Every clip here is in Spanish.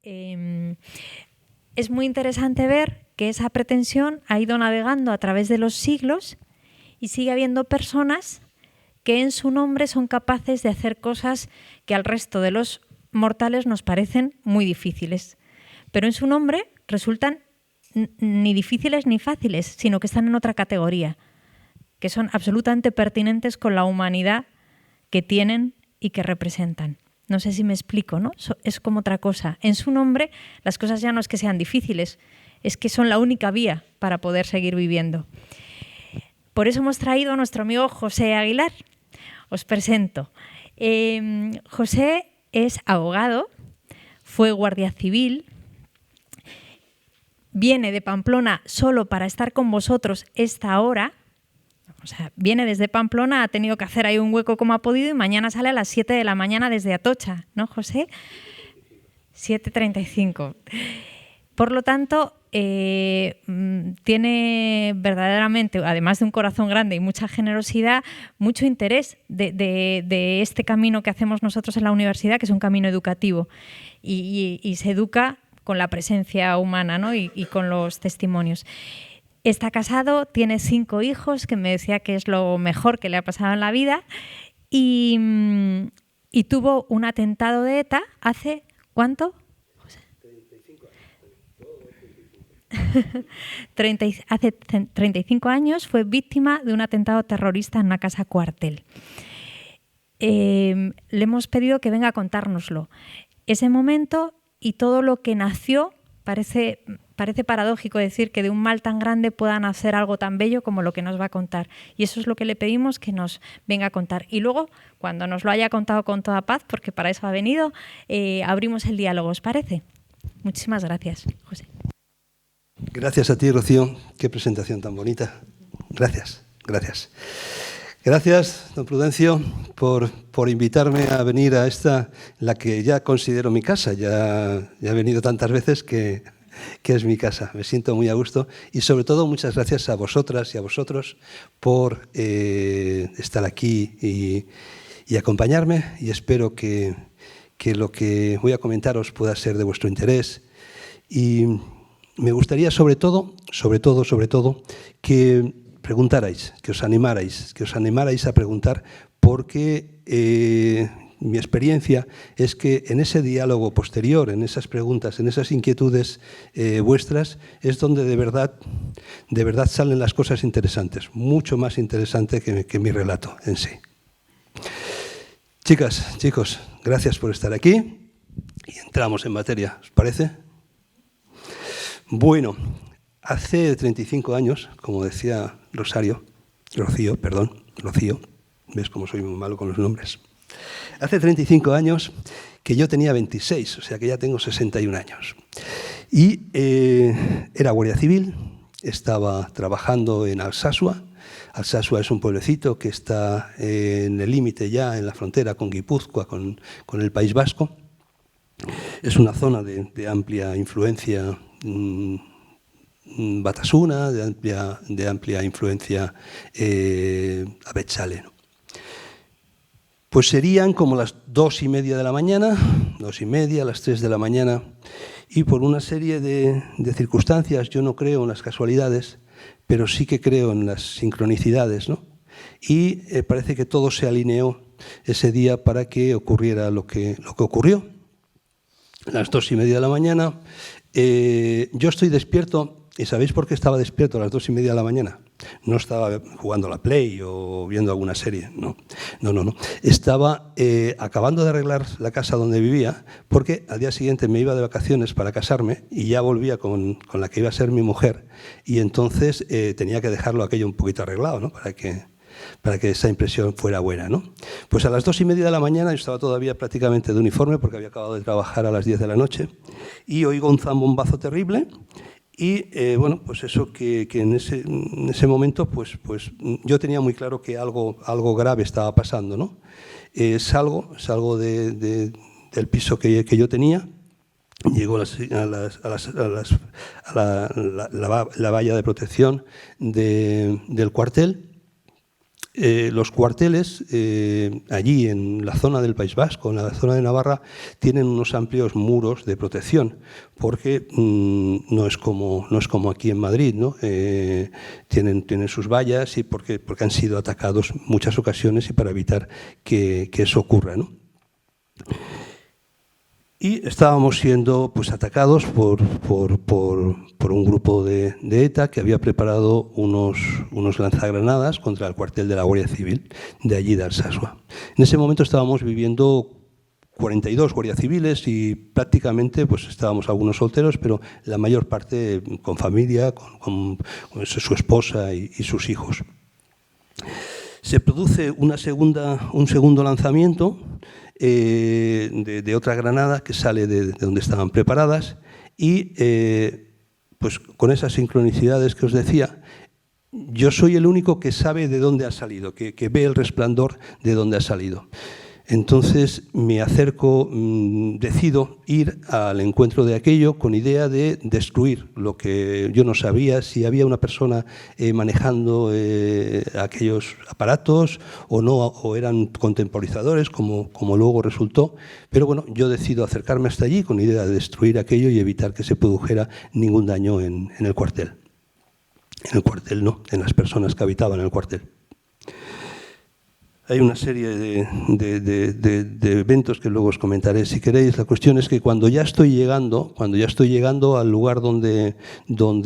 es muy interesante ver que esa pretensión ha ido navegando a través de los siglos y sigue habiendo personas que en su nombre son capaces de hacer cosas que al resto de los mortales nos parecen muy difíciles. Pero en su nombre resultan ni difíciles ni fáciles, sino que están en otra categoría, que son absolutamente pertinentes con la humanidad que tienen y que representan. No sé si me explico, ¿no? Es como otra cosa. En su nombre, las cosas ya no es que sean difíciles, es que son la única vía para poder seguir viviendo. Por eso hemos traído a nuestro amigo José Aguilar. Os presento. José es abogado, fue guardia civil, viene de Pamplona solo para estar con vosotros esta hora. O sea, viene desde Pamplona, ha tenido que hacer ahí un hueco como ha podido y mañana sale a las 7 de la mañana desde Atocha, ¿no, José? 7:35. Por lo tanto, tiene verdaderamente, además de un corazón grande y mucha generosidad, mucho interés de este camino que hacemos nosotros en la universidad, que es un camino educativo. Y se educa con la presencia humana, ¿no? y con los testimonios. Está casado, tiene 5 hijos, que me decía que es lo mejor que le ha pasado en la vida, y tuvo un atentado de ETA hace, ¿cuánto? 35 años. Hace 35 años fue víctima de un atentado terrorista en una casa cuartel. Le hemos pedido que venga a contárnoslo. Ese momento y todo lo que nació, parece paradójico decir que de un mal tan grande pueda nacer algo tan bello como lo que nos va a contar. Y eso es lo que le pedimos que nos venga a contar. Y luego, cuando nos lo haya contado con toda paz, porque para eso ha venido, abrimos el diálogo, ¿os parece? Muchísimas gracias, José. Gracias a ti, Rocío. Qué presentación tan bonita. Gracias, gracias. Gracias, don Prudencio, por invitarme a venir a esta, la que ya considero mi casa. Ya he venido tantas veces que es mi casa. Me siento muy a gusto y, sobre todo, muchas gracias a vosotras y a vosotros por estar aquí y acompañarme, y espero que lo que voy a comentaros pueda ser de vuestro interés. Y me gustaría, sobre todo, que preguntarais, que os animarais a preguntar, porque mi experiencia es que en ese diálogo posterior, en esas preguntas, en esas inquietudes vuestras, es donde de verdad salen las cosas interesantes, mucho más interesante que mi relato en sí. Chicas, chicos, gracias por estar aquí y entramos en materia, ¿os parece? Bueno, hace 35 años, como decía Rocío, ves cómo soy muy malo con los nombres. Hace 35 años que yo tenía 26, o sea que ya tengo 61 años. Y era guardia civil, estaba trabajando en Alsasua. Alsasua es un pueblecito que está en el límite ya, en la frontera con Guipúzcoa, con el País Vasco. Es una zona de amplia influencia batasuna, de amplia influencia abertzale, ¿no? Pues serían como las 2:30 de la mañana, 2:30, las 3 de la mañana, y por una serie de circunstancias, yo no creo en las casualidades, pero sí que creo en las sincronicidades, ¿no? Y parece que todo se alineó ese día para que ocurriera lo que ocurrió. Las 2:30 de la mañana, yo estoy despierto. ¿Y sabéis por qué estaba despierto a las 2:30 de la mañana? No estaba jugando a la Play o viendo alguna serie, no. Estaba acabando de arreglar la casa donde vivía, porque al día siguiente me iba de vacaciones para casarme y ya volvía con la que iba a ser mi mujer, y entonces tenía que dejarlo aquello un poquito arreglado, ¿no? Para que esa impresión fuera buena, ¿no? Pues a las 2:30 de la mañana yo estaba todavía prácticamente de uniforme, porque había acabado de trabajar a las 10 de la noche, y oigo un zambombazo terrible. Y bueno, pues eso que en ese momento pues yo tenía muy claro que algo grave estaba pasando, ¿no? Salgo del piso que yo tenía, llego a la valla de protección del cuartel, Los cuarteles, allí en la zona del País Vasco, en la zona de Navarra, tienen unos amplios muros de protección, porque no es como aquí en Madrid, ¿no? Tienen sus vallas y porque han sido atacados muchas ocasiones y para evitar que eso ocurra, ¿no? Y estábamos siendo pues, atacados por un grupo de ETA que había preparado unos lanzagranadas contra el cuartel de la Guardia Civil de allí de Alsasua. En ese momento estábamos viviendo 42 guardias civiles y prácticamente pues, estábamos algunos solteros, pero la mayor parte con familia, con su esposa y sus hijos. Se produce un segundo lanzamiento de otra granada que sale de donde estaban preparadas y pues con esas sincronicidades que os decía, yo soy el único que sabe de dónde ha salido, que ve el resplandor de dónde ha salido. Entonces me acerco, decido ir al encuentro de aquello con idea de destruir lo que yo no sabía, si había una persona manejando aquellos aparatos o no, o eran contemporizadores, como luego resultó. Pero bueno, yo decido acercarme hasta allí con idea de destruir aquello y evitar que se produjera ningún daño en el cuartel. En el cuartel no, en las personas que habitaban en el cuartel. Hay una serie de eventos que luego os comentaré si queréis. La cuestión es que cuando ya estoy llegando al lugar donde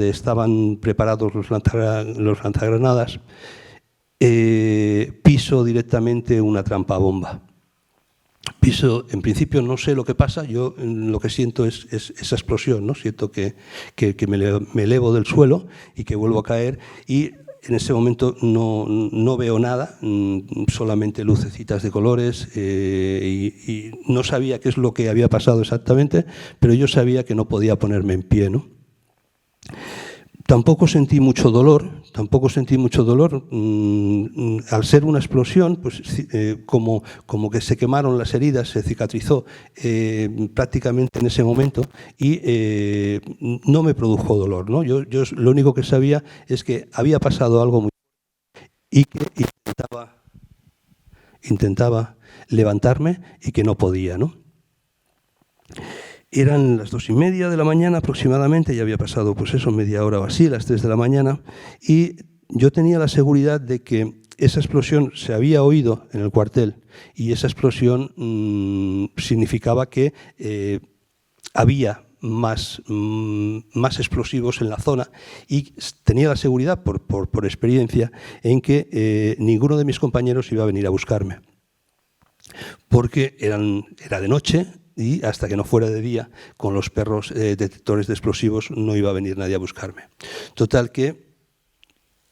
estaban preparados los lanzagranadas, piso directamente una trampa bomba. En principio no sé lo que pasa, yo lo que siento es esa explosión, ¿no? Siento que me elevo del suelo y que vuelvo a caer y en ese momento no veo nada, solamente lucecitas de colores y no sabía qué es lo que había pasado exactamente, pero yo sabía que no podía ponerme en pie, ¿no? Tampoco sentí mucho dolor. Al ser una explosión, pues como que se quemaron las heridas, se cicatrizó prácticamente en ese momento y no me produjo dolor, ¿no? Yo lo único que sabía es que había pasado algo muy y que intentaba levantarme y que no podía, ¿no? Eran las 2:30 de la mañana aproximadamente, ya había pasado pues eso, media hora o así, las 3 de la mañana, y yo tenía la seguridad de que esa explosión se había oído en el cuartel y esa explosión significaba que había más explosivos en la zona y tenía la seguridad, por experiencia, en que ninguno de mis compañeros iba a venir a buscarme, porque era de noche, y hasta que no fuera de día, con los perros detectores de explosivos, no iba a venir nadie a buscarme. Total que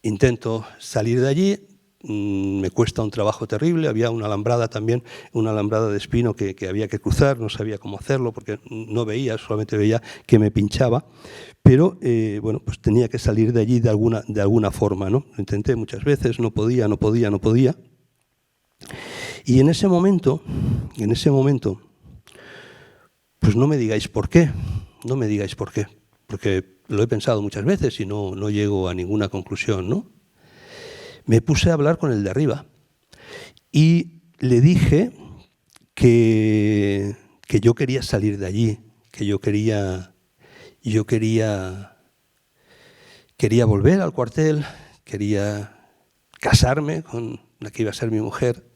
intento salir de allí, me cuesta un trabajo terrible, había una alambrada también, una alambrada de espino que había que cruzar, no sabía cómo hacerlo porque no veía, solamente veía que me pinchaba, pero bueno, pues tenía que salir de allí de alguna forma, ¿no? Lo intenté muchas veces, no podía. Y en ese momento, pues no me digáis por qué, porque lo he pensado muchas veces y no llego a ninguna conclusión, ¿no? Me puse a hablar con el de arriba y le dije que yo quería salir de allí, que yo quería volver al cuartel, quería casarme con la que iba a ser mi mujer,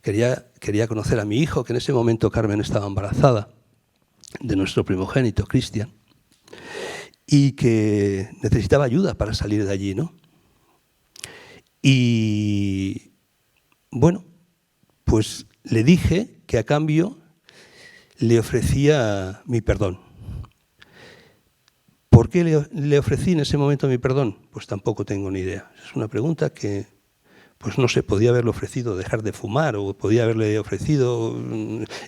quería conocer a mi hijo, que en ese momento Carmen estaba embarazada de nuestro primogénito, Cristian, y que necesitaba ayuda para salir de allí, ¿no? Y bueno, pues le dije que a cambio le ofrecía mi perdón. ¿Por qué le ofrecí en ese momento mi perdón? Pues tampoco tengo ni idea. Es una pregunta que, pues no sé, podía haberle ofrecido dejar de fumar o podía haberle ofrecido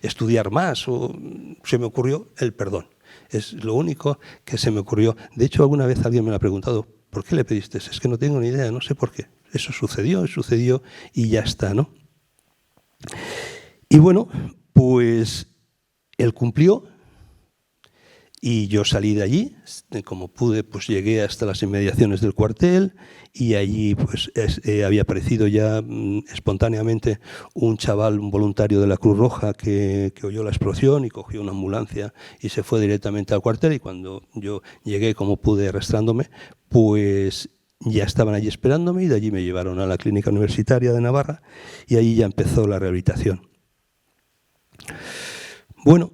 estudiar más o se me ocurrió el perdón. Es lo único que se me ocurrió. De hecho, alguna vez alguien me lo ha preguntado, ¿por qué le pediste? Es que no tengo ni idea, no sé por qué. Eso sucedió y ya está, ¿no? Y bueno, pues él cumplió Y yo salí de allí, como pude, pues llegué hasta las inmediaciones del cuartel y allí pues había aparecido ya espontáneamente un chaval, un voluntario de la Cruz Roja que oyó la explosión y cogió una ambulancia y se fue directamente al cuartel, y cuando yo llegué, como pude, arrastrándome, pues ya estaban allí esperándome y de allí me llevaron a la Clínica Universitaria de Navarra y allí ya empezó la rehabilitación. Bueno,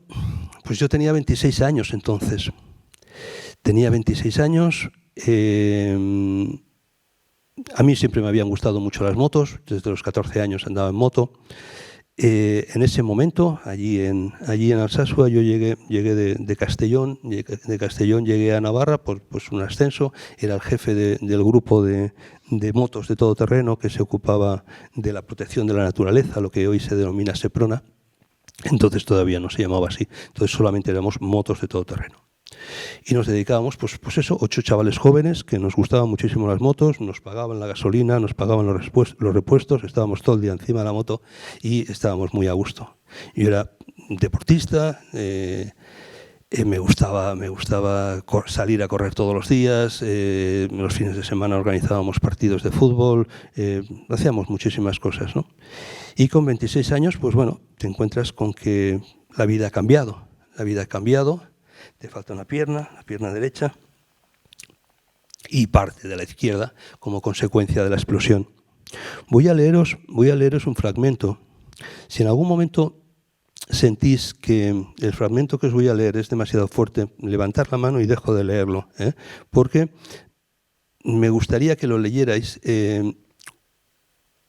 pues yo tenía 26 años entonces. Tenía 26 años. A mí siempre me habían gustado mucho las motos. Desde los 14 años andaba en moto. En ese momento, allí en Alsasua, yo llegué de Castellón. De Castellón llegué a Navarra por pues un ascenso. Era el jefe del grupo de motos de todoterreno que se ocupaba de la protección de la naturaleza, lo que hoy se denomina Seprona. Entonces todavía no se llamaba así, entonces solamente éramos motos de todoterreno. Y nos dedicábamos, pues eso, 8 chavales jóvenes que nos gustaban muchísimo las motos, nos pagaban la gasolina, nos pagaban los repuestos, estábamos todo el día encima de la moto y estábamos muy a gusto. Yo era deportista, me gustaba salir a correr todos los días, los fines de semana organizábamos partidos de fútbol, hacíamos muchísimas cosas, ¿no? Y con 26 años, pues bueno, te encuentras con que la vida ha cambiado. La vida ha cambiado, te falta una pierna, la pierna derecha, y parte de la izquierda como consecuencia de la explosión. Voy a leeros un fragmento. Si en algún momento sentís que el fragmento que os voy a leer es demasiado fuerte, levantad la mano y dejo de leerlo, porque me gustaría que lo leyerais.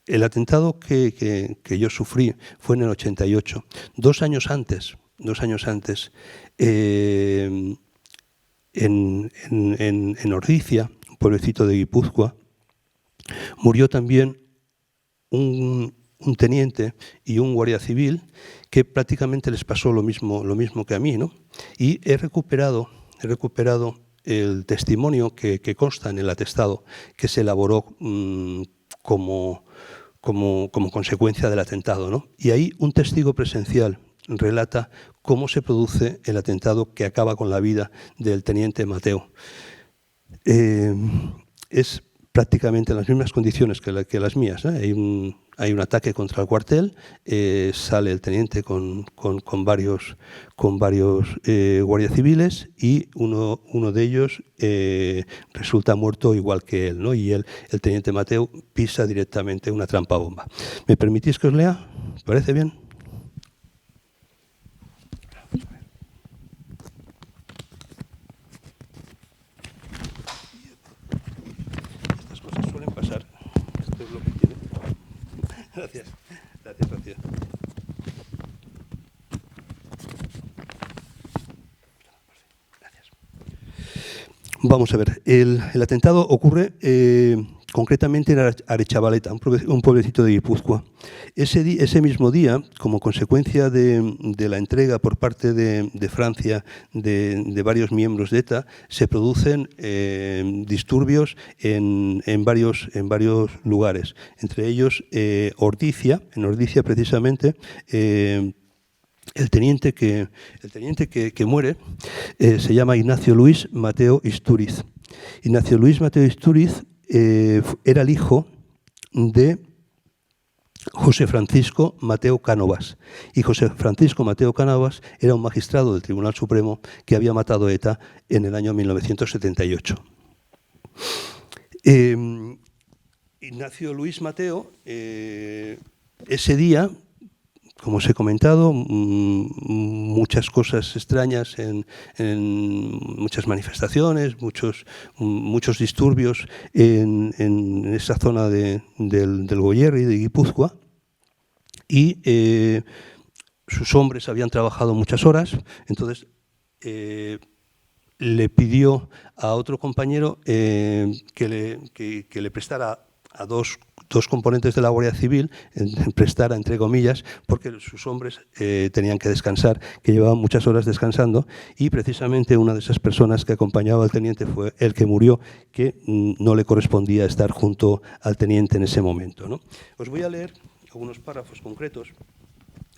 El atentado que yo sufrí fue en el 88, 2 años antes, en Ordizia, un pueblecito de Guipúzcoa, murió también un teniente y un guardia civil que prácticamente les pasó lo mismo que a mí, ¿no? Y he recuperado el testimonio que consta en el atestado que se elaboró como consecuencia del atentado, ¿no? Y ahí un testigo presencial relata cómo se produce el atentado que acaba con la vida del teniente Mateo. Es prácticamente en las mismas condiciones que las mías, ¿eh? Hay un ataque contra el cuartel, sale el teniente con varios guardias civiles y uno de ellos resulta muerto igual que él, ¿no? Y el teniente Mateo pisa directamente una trampa bomba. ¿Me permitís que os lea? ¿Parece bien? Estas cosas suelen pasar. Esto es lo que tiene. Gracias. Vamos a ver, el atentado ocurre concretamente en Arechavaleta, un pueblecito de Guipúzcoa. Ese mismo día, como consecuencia de la entrega por parte de Francia de varios miembros de ETA, se producen disturbios en varios lugares, entre ellos Ordizia. En Ordizia, precisamente, el teniente que muere se llama Ignacio Luis Mateo Istúriz. Ignacio Luis Mateo Istúriz era el hijo de José Francisco Mateo Cánovas. Y José Francisco Mateo Cánovas era un magistrado del Tribunal Supremo que había matado a ETA en el año 1978. Ignacio Luis Mateo, ese día, como os he comentado, muchas cosas extrañas en muchas manifestaciones, muchos disturbios en esa zona del Goierri, de Guipúzcoa, y sus hombres habían trabajado muchas horas, entonces le pidió a otro compañero que le prestara a dos componentes de la Guardia Civil, prestara entre comillas, porque sus hombres tenían que descansar, que llevaban muchas horas descansando, y precisamente una de esas personas que acompañaba al teniente fue el que murió, que no le correspondía estar junto al teniente en ese momento, ¿no? Os voy a leer algunos párrafos concretos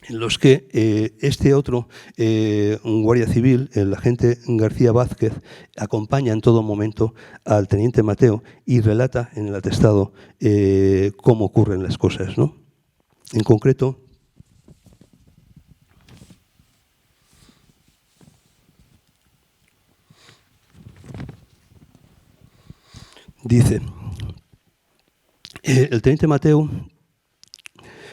en los que este otro, un guardia civil, el agente García Vázquez, acompaña en todo momento al teniente Mateo y relata en el atestado cómo ocurren las cosas, ¿no? En concreto, dice, el teniente Mateo,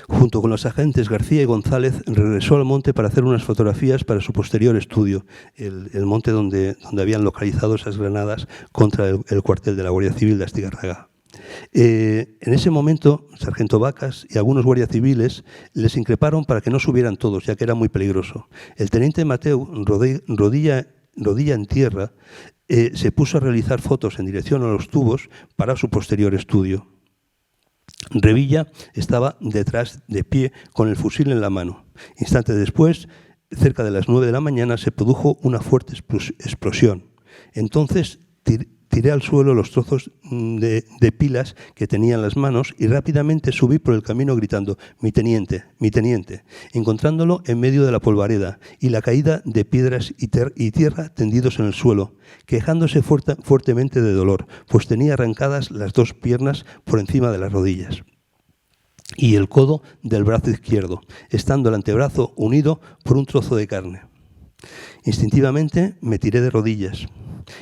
junto con los agentes García y González, regresó al monte para hacer unas fotografías para su posterior estudio, el monte donde habían localizado esas granadas contra el cuartel de la Guardia Civil de Astigarraga. En ese momento, el sargento Vacas y algunos guardias civiles les increparon para que no subieran todos, ya que era muy peligroso. El teniente Mateo, rodilla en tierra, se puso a realizar fotos en dirección a los tubos para su posterior estudio. Revilla estaba detrás de pie con el fusil en la mano. Instantes después, cerca de las 9 de la mañana, se produjo una fuerte explosión. Entonces tiré al suelo los trozos de pilas que tenía en las manos y rápidamente subí por el camino gritando «Mi teniente, mi teniente», encontrándolo en medio de la polvareda y la caída de piedras y tierra tendidos en el suelo, quejándose fuertemente de dolor, pues tenía arrancadas las 2 piernas por encima de las rodillas y el codo del brazo izquierdo, estando el antebrazo unido por un trozo de carne. Instintivamente me tiré de rodillas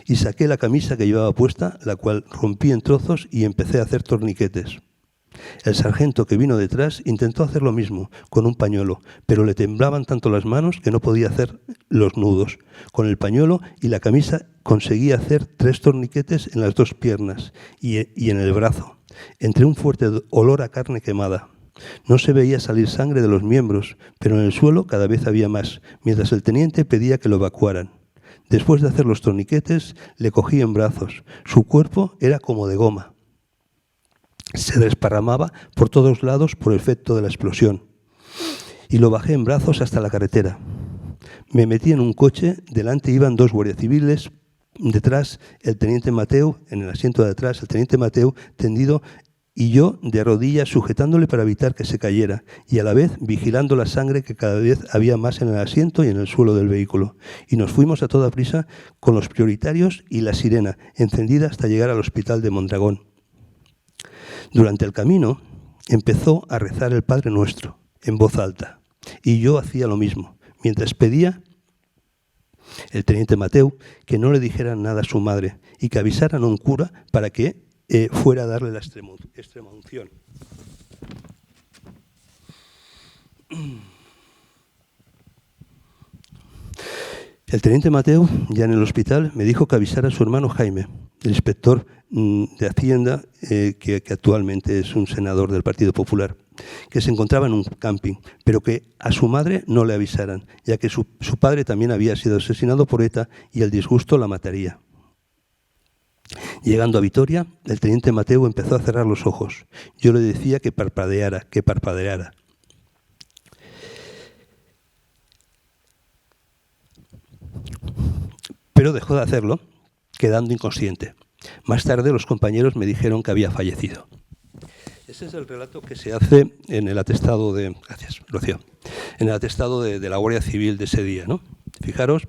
y saqué la camisa que llevaba puesta, la cual rompí en trozos y empecé a hacer torniquetes. El sargento que vino detrás intentó hacer lo mismo, con un pañuelo, pero le temblaban tanto las manos que no podía hacer los nudos. Con el pañuelo y la camisa conseguí hacer 3 torniquetes en las 2 piernas y en el brazo, entre un fuerte olor a carne quemada. No se veía salir sangre de los miembros, pero en el suelo cada vez había más, mientras el teniente pedía que lo evacuaran. Después de hacer los torniquetes, le cogí en brazos. Su cuerpo era como de goma. Se desparramaba por todos lados por efecto de la explosión. Y lo bajé en brazos hasta la carretera. Me metí en un coche, delante iban 2 guardias civiles, detrás el teniente Mateo, en el asiento de atrás el teniente Mateo tendido y yo de rodillas sujetándole para evitar que se cayera y a la vez vigilando la sangre que cada vez había más en el asiento y en el suelo del vehículo. Y nos fuimos a toda prisa con los prioritarios y la sirena encendida hasta llegar al hospital de Mondragón. Durante el camino empezó a rezar el Padre Nuestro en voz alta y yo hacía lo mismo, mientras pedía el teniente Mateo que no le dijeran nada a su madre y que avisaran a un cura para que fuera a darle la extremaunción. El teniente Mateo, ya en el hospital, me dijo que avisara a su hermano Jaime, el inspector de Hacienda, que actualmente es un senador del Partido Popular, que se encontraba en un camping, pero que a su madre no le avisaran, ya que su padre también había sido asesinado por ETA y el disgusto la mataría. Llegando a Vitoria, el teniente Mateo empezó a cerrar los ojos. Yo le decía que parpadeara, que parpadeara. Pero dejó de hacerlo, quedando inconsciente. Más tarde los compañeros me dijeron que había fallecido. Ese es el relato que se hace en el atestado de... Gracias, Rocío. En el atestado de la Guardia Civil de ese día, ¿no? Fijaros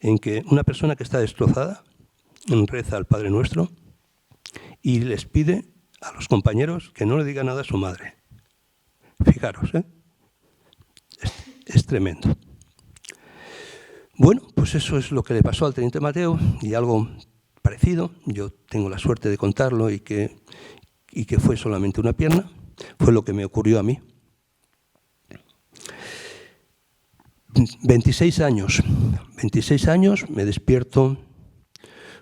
en que una persona que está destrozada reza al Padre Nuestro y les pide a los compañeros que no le diga nada a su madre. Fijaros, es tremendo. Bueno, pues eso es lo que le pasó al teniente Mateo y algo parecido. Yo tengo la suerte de contarlo y que fue solamente una pierna. Fue lo que me ocurrió a mí. 26 años, me despierto.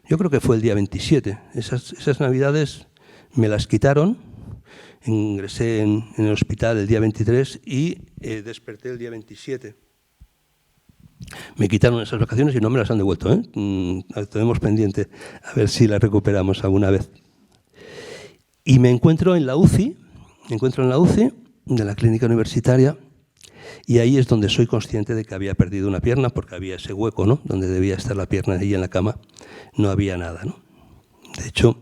Yo creo que fue el día 27. Esas navidades me las quitaron. Ingresé en el hospital el día 23 y desperté el día 27. Me quitaron esas vacaciones y no me las han devuelto. Tenemos pendiente a ver si las recuperamos alguna vez. Y me encuentro en la UCI de la clínica universitaria y ahí es donde soy consciente de que había perdido una pierna porque había ese hueco, ¿no? Donde debía estar la pierna ahí en la cama. No había nada, ¿no? De hecho,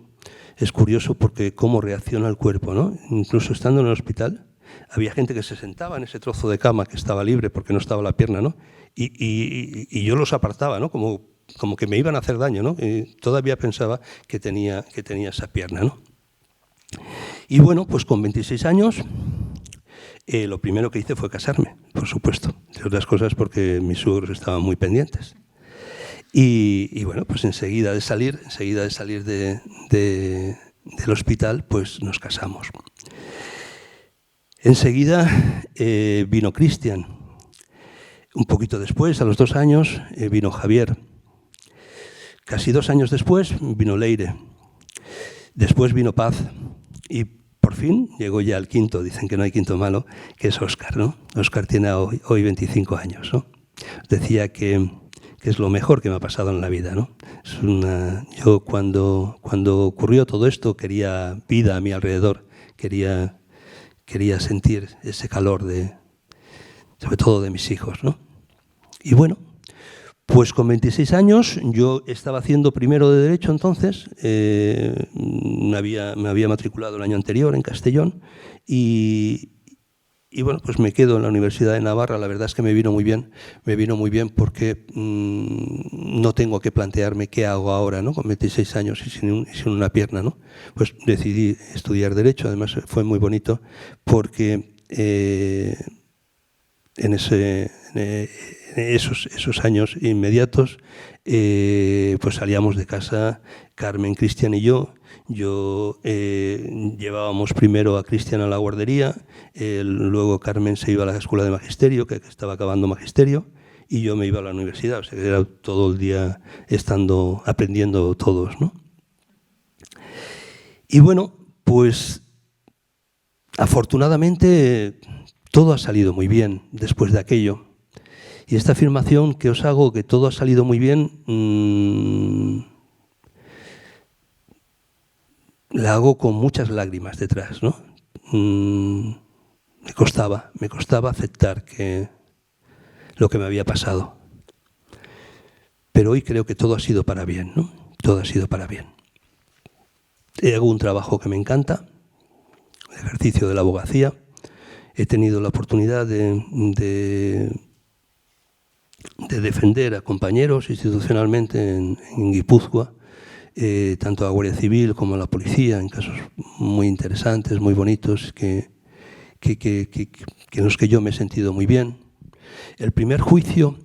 es curioso porque cómo reacciona el cuerpo, ¿no? Incluso estando en el hospital, había gente que se sentaba en ese trozo de cama que estaba libre porque no estaba la pierna, ¿no? Y yo los apartaba, ¿no? Como que me iban a hacer daño, ¿no? Y todavía pensaba que tenía esa pierna, ¿no? Y bueno, pues con 26 años, lo primero que hice fue casarme, por supuesto. Entre otras cosas porque mis suegros estaban muy pendientes. Y bueno, pues enseguida de salir del hospital, pues nos casamos. Enseguida vino Cristian. Un poquito después, a los 2 años, vino Javier. Casi 2 años después vino Leire. Después vino Paz. Y por fin llegó ya el quinto, dicen que no hay quinto malo, que es Óscar, ¿no? Óscar tiene hoy 25 años, ¿no? Decía que es lo mejor que me ha pasado en la vida, ¿no? Yo cuando ocurrió todo esto quería vida a mi alrededor, quería sentir ese calor sobre todo de mis hijos, ¿no? Y bueno, pues con 26 años yo estaba haciendo primero de Derecho entonces, me había matriculado el año anterior en Castellón y bueno, pues me quedo en la Universidad de Navarra. La verdad es que me vino muy bien porque no tengo que plantearme qué hago ahora, ¿no? Con 26 años y sin una pierna, ¿no? Pues decidí estudiar Derecho. Además fue muy bonito porque en esos años inmediatos pues salíamos de casa Carmen, Cristian y yo. Llevábamos primero a Cristian a la guardería, luego Carmen se iba a la escuela de magisterio, que estaba acabando magisterio, y yo me iba a la universidad. O sea, que era todo el día aprendiendo todos, ¿no? Y bueno, pues afortunadamente todo ha salido muy bien después de aquello. Y esta afirmación que os hago, que todo ha salido muy bien, la hago con muchas lágrimas detrás, ¿no? Me costaba aceptar lo que me había pasado. Pero hoy creo que todo ha sido para bien, ¿no? Todo ha sido para bien. Hago un trabajo que me encanta, el ejercicio de la abogacía. He tenido la oportunidad de defender a compañeros institucionalmente en Guipúzcoa, tanto a la Guardia Civil como a la policía, en casos muy interesantes, muy bonitos, en los que yo me he sentido muy bien. El primer juicio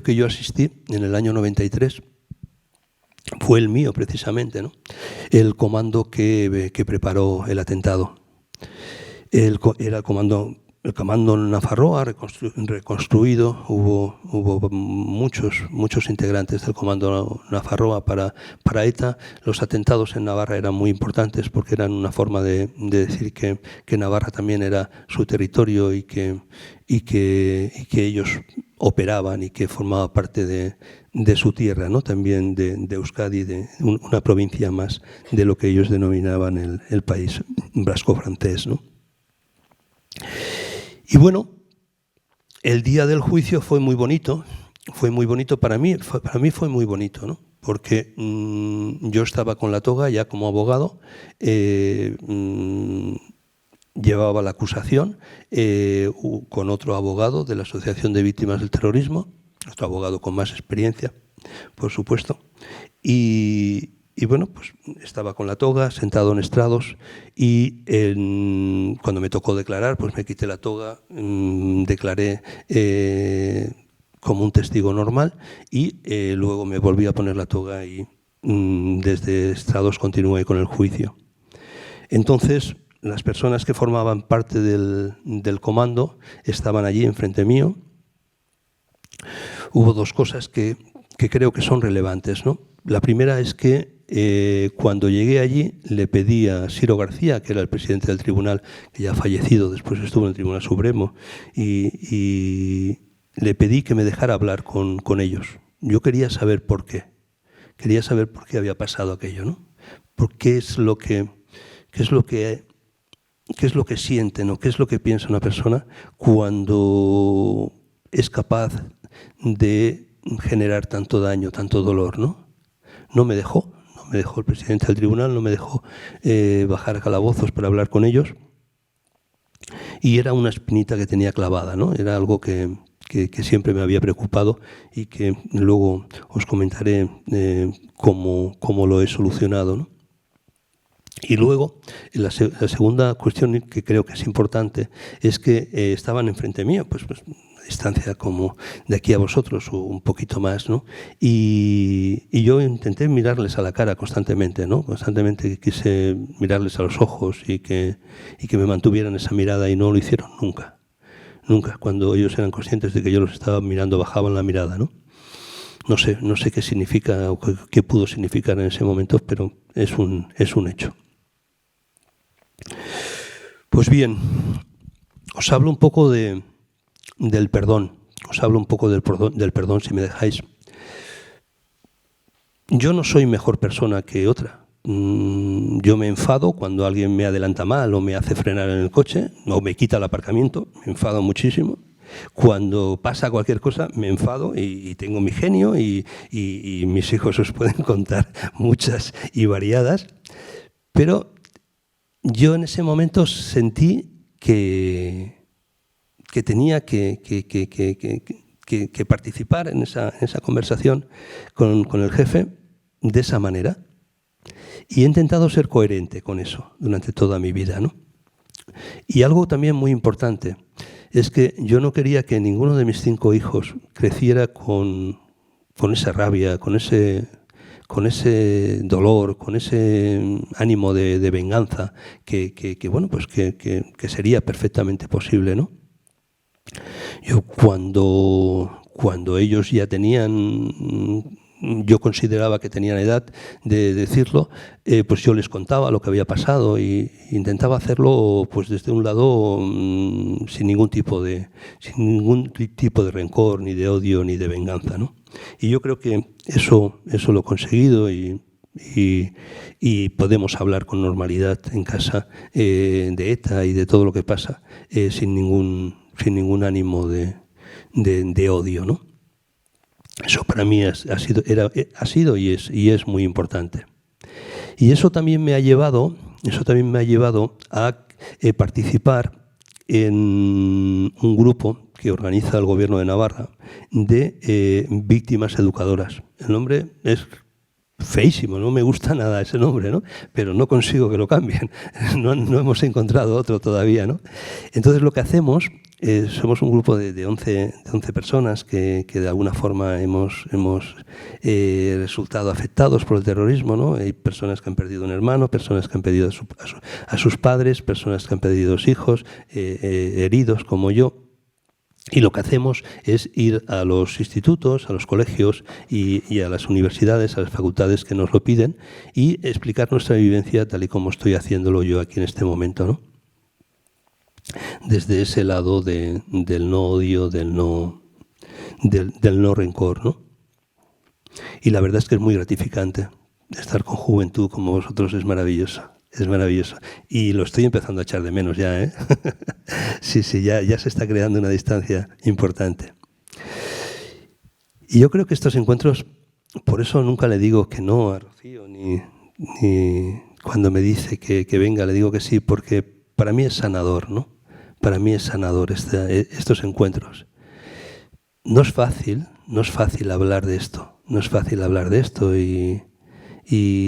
que yo asistí en el año 93 fue el mío, precisamente, ¿no? El comando que preparó el atentado. Era el comando Nafarroa, reconstruido. Hubo muchos integrantes del comando Nafarroa para ETA. Los atentados en Navarra eran muy importantes porque eran una forma de decir que Navarra también era su territorio y que ellos operaban y que formaba parte de su tierra, ¿no? También de Euskadi, de una provincia más de lo que ellos denominaban el país vasco-francés, ¿no? Y bueno, el día del juicio fue muy bonito para mí fue muy bonito, ¿no? Porque yo estaba con la toga ya como abogado, llevaba la acusación con otro abogado de la Asociación de Víctimas del Terrorismo, otro abogado con más experiencia, por supuesto, y bueno, pues estaba con la toga, sentado en estrados, y cuando me tocó declarar, pues me quité la toga, declaré como un testigo normal y luego me volví a poner la toga y desde estrados continué con el juicio. Entonces, las personas que formaban parte del comando estaban allí enfrente mío. Hubo dos cosas que creo que son relevantes, ¿no? La primera es que cuando llegué allí le pedí a Siro García, que era el presidente del tribunal, que ya ha fallecido, después estuvo en el Tribunal Supremo, y le pedí que me dejara hablar con ellos. Yo quería saber por qué. Quería saber por qué había pasado aquello, ¿no? ¿Qué es lo que siente, ¿no? ¿Qué es lo que piensa una persona cuando es capaz de generar tanto daño, tanto dolor, ¿no? No me dejó el presidente del tribunal, no me dejó bajar a calabozos para hablar con ellos. Y era una espinita que tenía clavada, ¿no? Era algo que siempre me había preocupado y que luego os comentaré cómo lo he solucionado, ¿no? Y luego, la segunda cuestión que creo que es importante es que estaban enfrente mío, pues a distancia como de aquí a vosotros o un poquito más, ¿no? Y yo intenté mirarles a la cara constantemente, ¿no? Constantemente quise mirarles a los ojos y que me mantuvieran esa mirada, y no lo hicieron nunca. Nunca. Cuando ellos eran conscientes de que yo los estaba mirando, bajaban la mirada, ¿no? No sé qué significa o qué pudo significar en ese momento, pero es un hecho. Pues bien, os hablo un poco del perdón. Os hablo un poco del perdón, si me dejáis. Yo no soy mejor persona que otra. Yo me enfado cuando alguien me adelanta mal o me hace frenar en el coche o me quita el aparcamiento. Me enfado muchísimo. Cuando pasa cualquier cosa me enfado y tengo mi genio y mis hijos os pueden contar muchas y variadas. Pero yo en ese momento sentí que tenía que participar en esa conversación con el jefe de esa manera. Y he intentado ser coherente con eso durante toda mi vida, ¿no? Y algo también muy importante es que yo no quería que ninguno de mis 5 hijos creciera con esa rabia, con ese dolor, con ese ánimo de venganza que sería perfectamente posible, ¿no? Yo cuando ellos ya tenían, yo consideraba que tenían edad de decirlo, pues yo les contaba lo que había pasado e intentaba hacerlo pues desde un lado sin ningún tipo de rencor, ni de odio, ni de venganza, ¿no? Y yo creo que eso lo he conseguido y podemos hablar con normalidad en casa de ETA y de todo lo que pasa sin ningún ánimo de odio, ¿no? Eso para mí ha sido y es muy importante. Y eso también me ha llevado a participar en un grupo que organiza el Gobierno de Navarra de víctimas educadoras. El nombre es feísimo, no me gusta nada ese nombre, ¿no? Pero no consigo que lo cambien. No hemos encontrado otro todavía, ¿no? Entonces lo que hacemos, somos un grupo de 11 personas que de alguna forma hemos resultado afectados por el terrorismo, ¿no? Hay personas que han perdido un hermano, personas que han perdido a sus padres, personas que han perdido hijos, heridos como yo. Y lo que hacemos es ir a los institutos, a los colegios y a las universidades, a las facultades que nos lo piden y explicar nuestra vivencia tal y como estoy haciéndolo yo aquí en este momento, ¿no? Desde ese lado del no odio, del no rencor, ¿no? Y la verdad es que es muy gratificante. Estar con juventud como vosotros es maravilloso. Es maravilloso. Y lo estoy empezando a echar de menos ya, ¿eh? Sí, ya se está creando una distancia importante. Y yo creo que estos encuentros, por eso nunca le digo que no a Rocío, ni cuando me dice que venga, le digo que sí, porque para mí es sanador, ¿no? Para mí es sanador estos encuentros. No es fácil hablar de esto. No es fácil hablar de esto y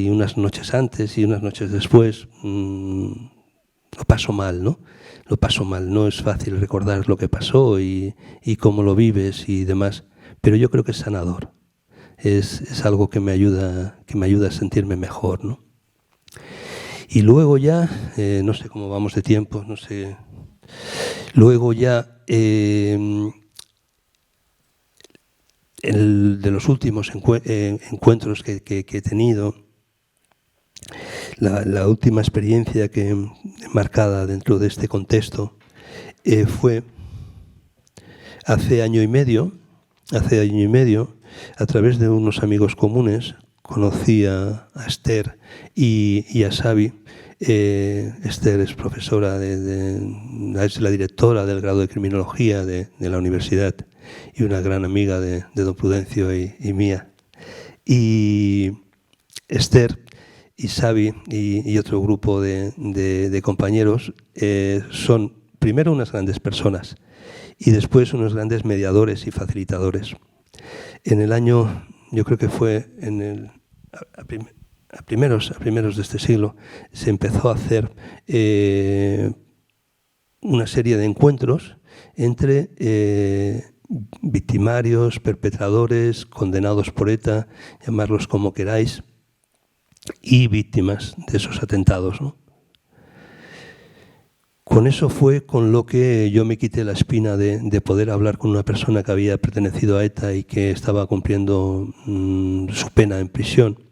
unas noches antes y unas noches después lo paso mal, ¿no? Lo paso mal, no es fácil recordar lo que pasó y cómo lo vives y demás, pero yo creo que es sanador, es algo que me ayuda a sentirme mejor, ¿no? Y luego ya, no sé cómo vamos de tiempo, no sé, luego ya de los últimos encuentros que he tenido, la última experiencia que marcada dentro de este contexto fue hace año y medio, a través de unos amigos comunes, conocí a Esther y a Xavi. Esther es profesora, es la directora del grado de criminología de la universidad y una gran amiga de don Prudencio y mía. Y Esther y Xavi y otro grupo de compañeros son primero unas grandes personas y después unos grandes mediadores y facilitadores. En el año, yo creo que fue a primeros de este siglo, se empezó a hacer una serie de encuentros entre victimarios, perpetradores, condenados por ETA, llamarlos como queráis, y víctimas de esos atentados, ¿no? Con eso fue con lo que yo me quité la espina de poder hablar con una persona que había pertenecido a ETA y que estaba cumpliendo su pena en prisión.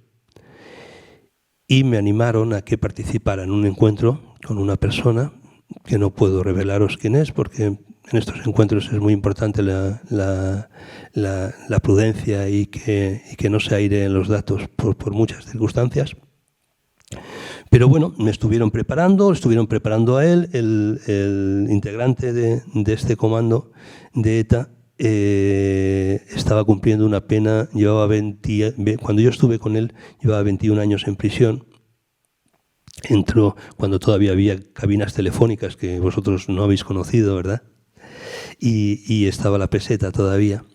Y me animaron a que participara en un encuentro con una persona que no puedo revelaros quién es, porque en estos encuentros es muy importante la prudencia y que no se aireen los datos por muchas circunstancias. Pero bueno, me estuvieron preparando a él, el integrante de este comando de ETA. Estaba cumpliendo una pena, cuando yo estuve con él, llevaba 21 años en prisión. Entró cuando todavía había cabinas telefónicas que vosotros no habéis conocido, ¿verdad? Y estaba la peseta todavía.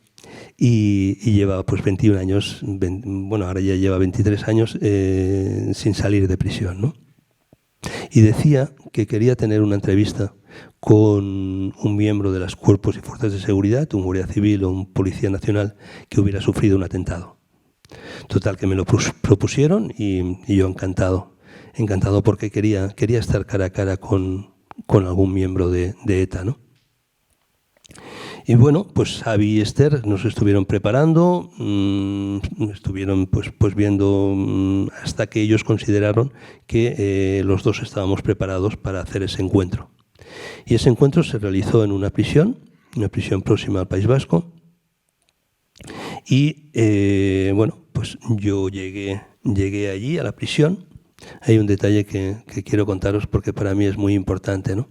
Y lleva pues 21 años, bueno, ahora ya lleva 23 años sin salir de prisión, ¿no? Y decía que quería tener una entrevista con un miembro de los cuerpos y fuerzas de seguridad, un guardia civil o un policía nacional que hubiera sufrido un atentado. Total, que me lo propusieron y yo encantado porque quería estar cara a cara con algún miembro de ETA, ¿no? Y bueno, pues Xavi y Esther nos estuvieron preparando, estuvieron pues viendo hasta que ellos consideraron que los dos estábamos preparados para hacer ese encuentro. Y ese encuentro se realizó en una prisión próxima al País Vasco. Y bueno, pues yo llegué allí a la prisión. Hay un detalle que quiero contaros porque para mí es muy importante, ¿no?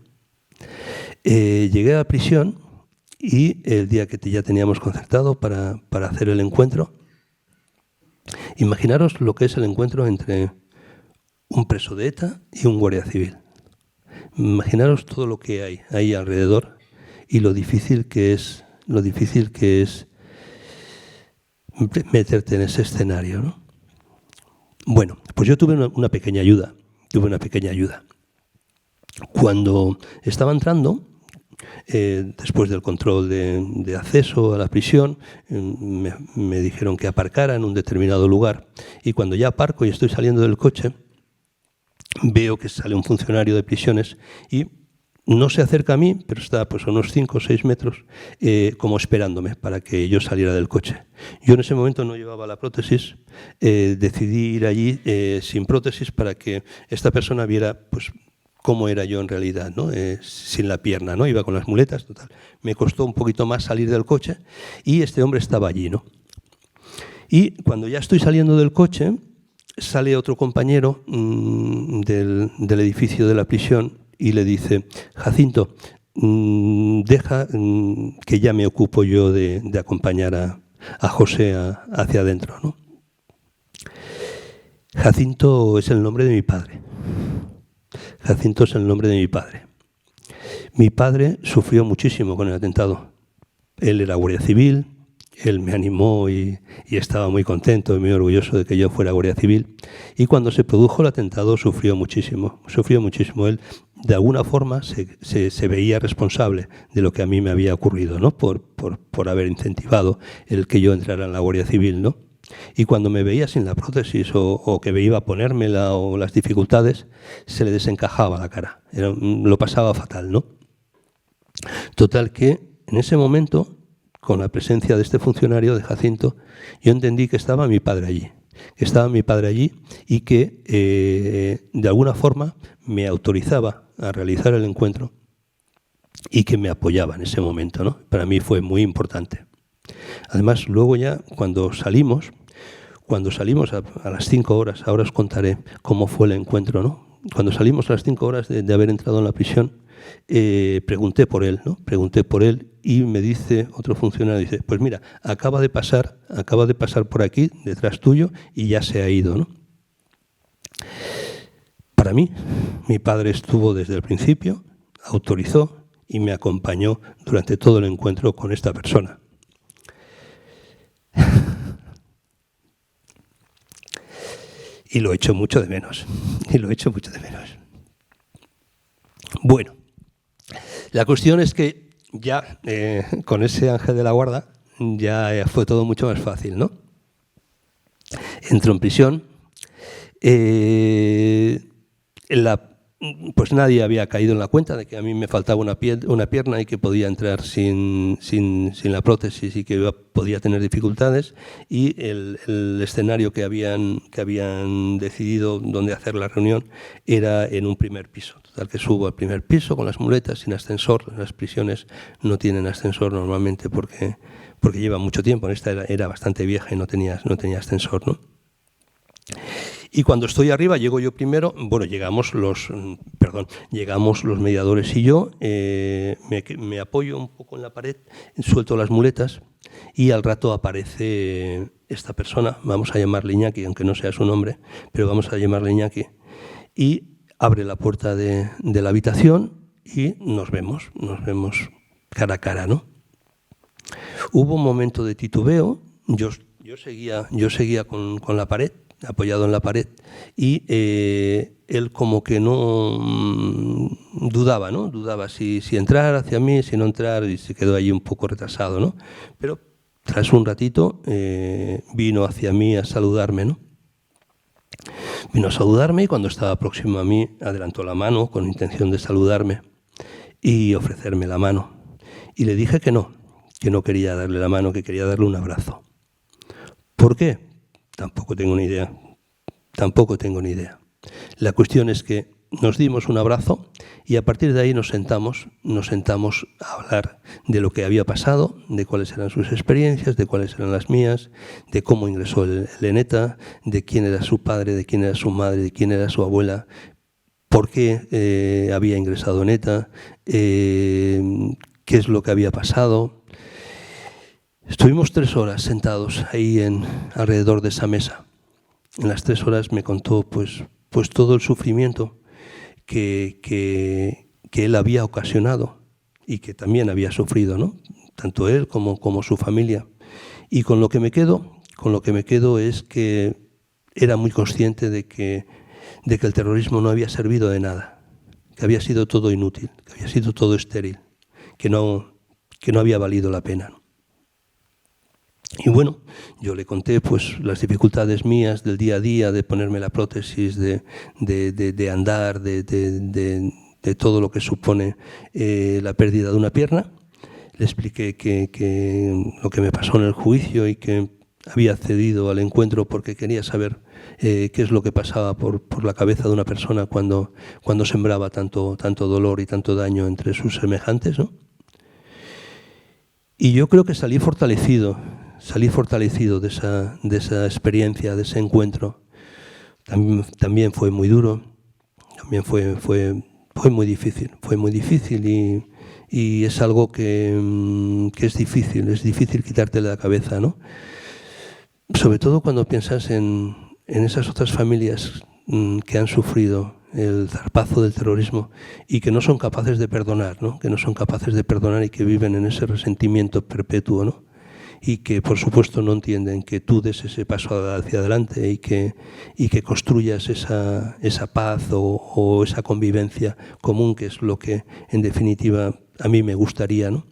Llegué a la prisión y el día que ya teníamos concertado para hacer el encuentro, imaginaros lo que es el encuentro entre un preso de ETA y un guardia civil. Imaginaros todo lo que hay ahí alrededor y lo difícil que es meterte en ese escenario, ¿no? Bueno, pues yo tuve una pequeña ayuda. Cuando estaba entrando, después del control de acceso a la prisión, me dijeron que aparcara en un determinado lugar. Y cuando ya aparco y estoy saliendo del coche, veo que sale un funcionario de prisiones y no se acerca a mí, pero está pues a unos 5 o 6 metros como esperándome para que yo saliera del coche. Yo en ese momento no llevaba la prótesis, decidí ir allí sin prótesis para que esta persona viera pues cómo era yo en realidad, ¿no? Sin la pierna, ¿no? Iba con las muletas, total. Me costó un poquito más salir del coche y este hombre estaba allí, ¿no? Y cuando ya estoy saliendo del coche, sale otro compañero del edificio de la prisión y le dice: Jacinto, deja que ya me ocupo yo de acompañar a José hacia adentro, ¿no? Jacinto es el nombre de mi padre. Jacinto es el nombre de mi padre. Mi padre sufrió muchísimo con el atentado. Él era guardia civil, él me animó y estaba muy contento y muy orgulloso de que yo fuera guardia civil. Y cuando se produjo el atentado sufrió muchísimo. Él, de alguna forma, se veía responsable de lo que a mí me había ocurrido, ¿no? Por haber incentivado el que yo entrara en la guardia civil, ¿no? Y cuando me veía sin la prótesis o que me iba a ponérmela o las dificultades, se le desencajaba la cara. Lo pasaba fatal, ¿no? Total que en ese momento, con la presencia de este funcionario, de Jacinto, yo entendí que estaba mi padre allí. Y que de alguna forma me autorizaba a realizar el encuentro y que me apoyaba en ese momento, ¿no? Para mí fue muy importante. Además, luego ya cuando salimos a las 5 horas, ahora os contaré cómo fue el encuentro, ¿no? Cuando salimos a las 5 horas de haber entrado en la prisión, pregunté por él, ¿no? Y me dice otro funcionario, dice: pues mira, acaba de pasar por aquí, detrás tuyo, y ya se ha ido, ¿no? Para mí, mi padre estuvo desde el principio, autorizó y me acompañó durante todo el encuentro con esta persona. Y lo echo mucho de menos. Bueno, la cuestión es que ya con ese ángel de la guarda ya fue todo mucho más fácil, ¿no? Entró en prisión. Pues nadie había caído en la cuenta de que a mí me faltaba una pierna y que podía entrar sin la prótesis y que podía tener dificultades, y el escenario que habían decidido donde hacer la reunión era en un primer piso. Total, que subo al primer piso con las muletas, sin ascensor. Las prisiones no tienen ascensor normalmente porque lleva mucho tiempo. Esta era bastante vieja y no tenía ascensor, ¿no? Y cuando estoy arriba, llego yo primero, bueno, llegamos los mediadores y yo, me apoyo un poco en la pared, suelto las muletas y al rato aparece esta persona, vamos a llamarle Iñaki, aunque no sea su nombre, pero vamos a llamarle Iñaki, y abre la puerta de la habitación y nos vemos cara a cara, ¿no? Hubo un momento de titubeo, yo seguía con la pared, apoyado en la pared, y él como que no dudaba si entrar hacia mí, si no entrar, y se quedó allí un poco retrasado, ¿no? Pero tras un ratito vino hacia mí a saludarme, ¿no? Vino a saludarme y cuando estaba próximo a mí adelantó la mano con intención de saludarme y ofrecerme la mano. Y le dije que no quería darle la mano, que quería darle un abrazo. ¿Por qué? Tampoco tengo ni idea. La cuestión es que nos dimos un abrazo y a partir de ahí nos sentamos a hablar de lo que había pasado, de cuáles eran sus experiencias, de cuáles eran las mías, de cómo ingresó el ENETA, de quién era su padre, de quién era su madre, de quién era su abuela, por qué había ingresado en ETA, qué es lo que había pasado. Estuvimos 3 horas sentados ahí alrededor de esa mesa. En las 3 horas me contó pues todo el sufrimiento que él había ocasionado y que también había sufrido, ¿no? Tanto él como su familia. Y con lo que me quedo es que era muy consciente de que el terrorismo no había servido de nada, que había sido todo inútil, que había sido todo estéril, que no había valido la pena, ¿no? Y bueno, yo le conté pues las dificultades mías del día a día, de ponerme la prótesis, de andar, de todo lo que supone la pérdida de una pierna. Le expliqué que lo que me pasó en el juicio y que había accedido al encuentro porque quería saber qué es lo que pasaba por la cabeza de una persona cuando sembraba tanto dolor y tanto daño entre sus semejantes, ¿no? Y yo creo que salí fortalecido de esa experiencia, de ese encuentro. También fue muy duro, también fue muy difícil y es algo que es difícil quitarte de la cabeza, ¿no? Sobre todo cuando piensas en esas otras familias que han sufrido el zarpazo del terrorismo y que no son capaces de perdonar, ¿no? Que no son capaces de perdonar y que viven en ese resentimiento perpetuo, ¿no? Y que por supuesto no entienden que tú des ese paso hacia adelante y que construyas esa paz o esa convivencia común, que es lo que en definitiva a mí me gustaría, ¿no?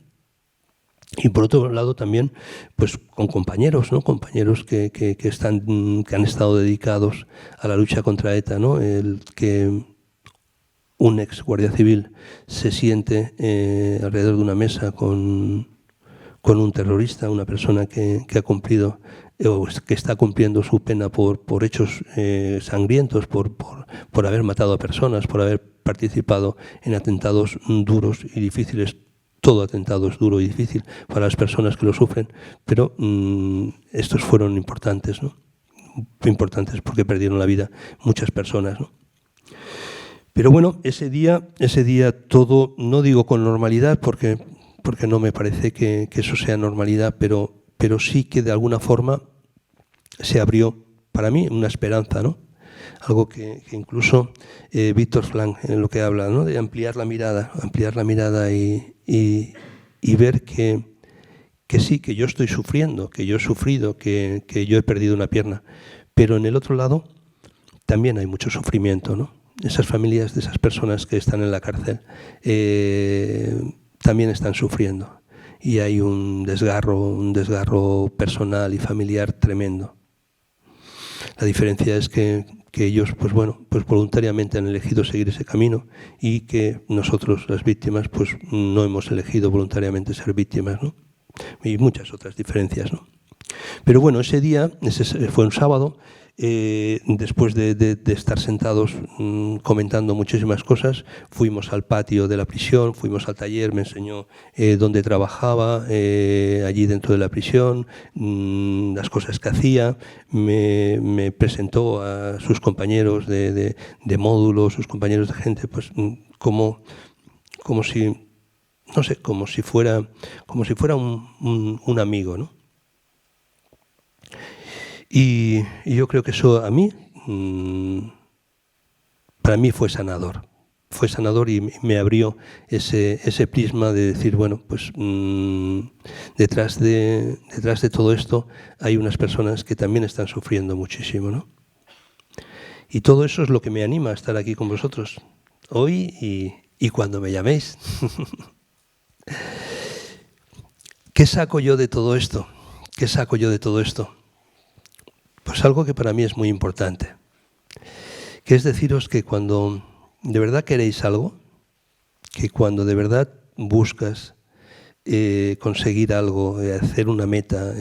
Y por otro lado también pues con compañeros, ¿no? Compañeros que han estado dedicados a la lucha contra ETA, ¿no? El que un ex guardia civil se siente alrededor de una mesa con un terrorista, una persona que ha cumplido o que está cumpliendo su pena por hechos sangrientos, por haber matado a personas, por haber participado en atentados duros y difíciles. Todo atentado es duro y difícil para las personas que lo sufren, pero estos fueron importantes, ¿no? Importantes porque perdieron la vida muchas personas, ¿no? Pero bueno, ese día todo, no digo con normalidad porque no me parece que eso sea normalidad, pero sí que de alguna forma se abrió para mí una esperanza, ¿no? Algo que incluso Víctor Frank en lo que habla, ¿no? De ampliar la mirada y ver que sí, que yo estoy sufriendo, que yo he sufrido, que yo he perdido una pierna, pero en el otro lado también hay mucho sufrimiento, ¿no? Esas familias de esas personas que están en la cárcel también están sufriendo y hay un desgarro personal y familiar tremendo. La diferencia es que ellos, pues voluntariamente han elegido seguir ese camino y que nosotros, las víctimas, pues no hemos elegido voluntariamente ser víctimas, ¿no? Y muchas otras diferencias, ¿no? Pero bueno, ese día, fue un sábado, después de estar sentados comentando muchísimas cosas, fuimos al patio de la prisión, fuimos al taller, me enseñó dónde trabajaba allí dentro de la prisión, las cosas que hacía, me presentó a sus compañeros de módulo, sus compañeros de gente, pues como si, no sé, como si fuera un amigo, ¿no? Y yo creo que eso a mí, para mí fue sanador y me abrió ese prisma de decir, bueno, pues detrás de todo esto hay unas personas que también están sufriendo muchísimo, ¿no? Y todo eso es lo que me anima a estar aquí con vosotros hoy y cuando me llaméis. ¿Qué saco yo de todo esto? Pues algo que para mí es muy importante, que es deciros que cuando de verdad queréis algo, que cuando de verdad buscas conseguir algo, hacer una meta,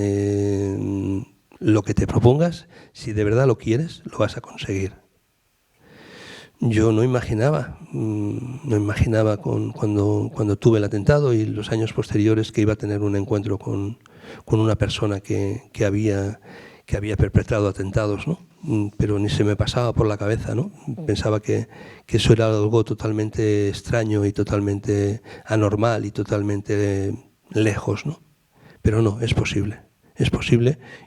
lo que te propongas, si de verdad lo quieres, lo vas a conseguir. Yo no imaginaba cuando tuve el atentado y los años posteriores que iba a tener un encuentro con una persona que había perpetrado atentados, ¿no? Pero ni se me pasaba por la cabeza, ¿no? Pensaba que eso era algo totalmente extraño y totalmente anormal y totalmente lejos, ¿no? Pero no, es posible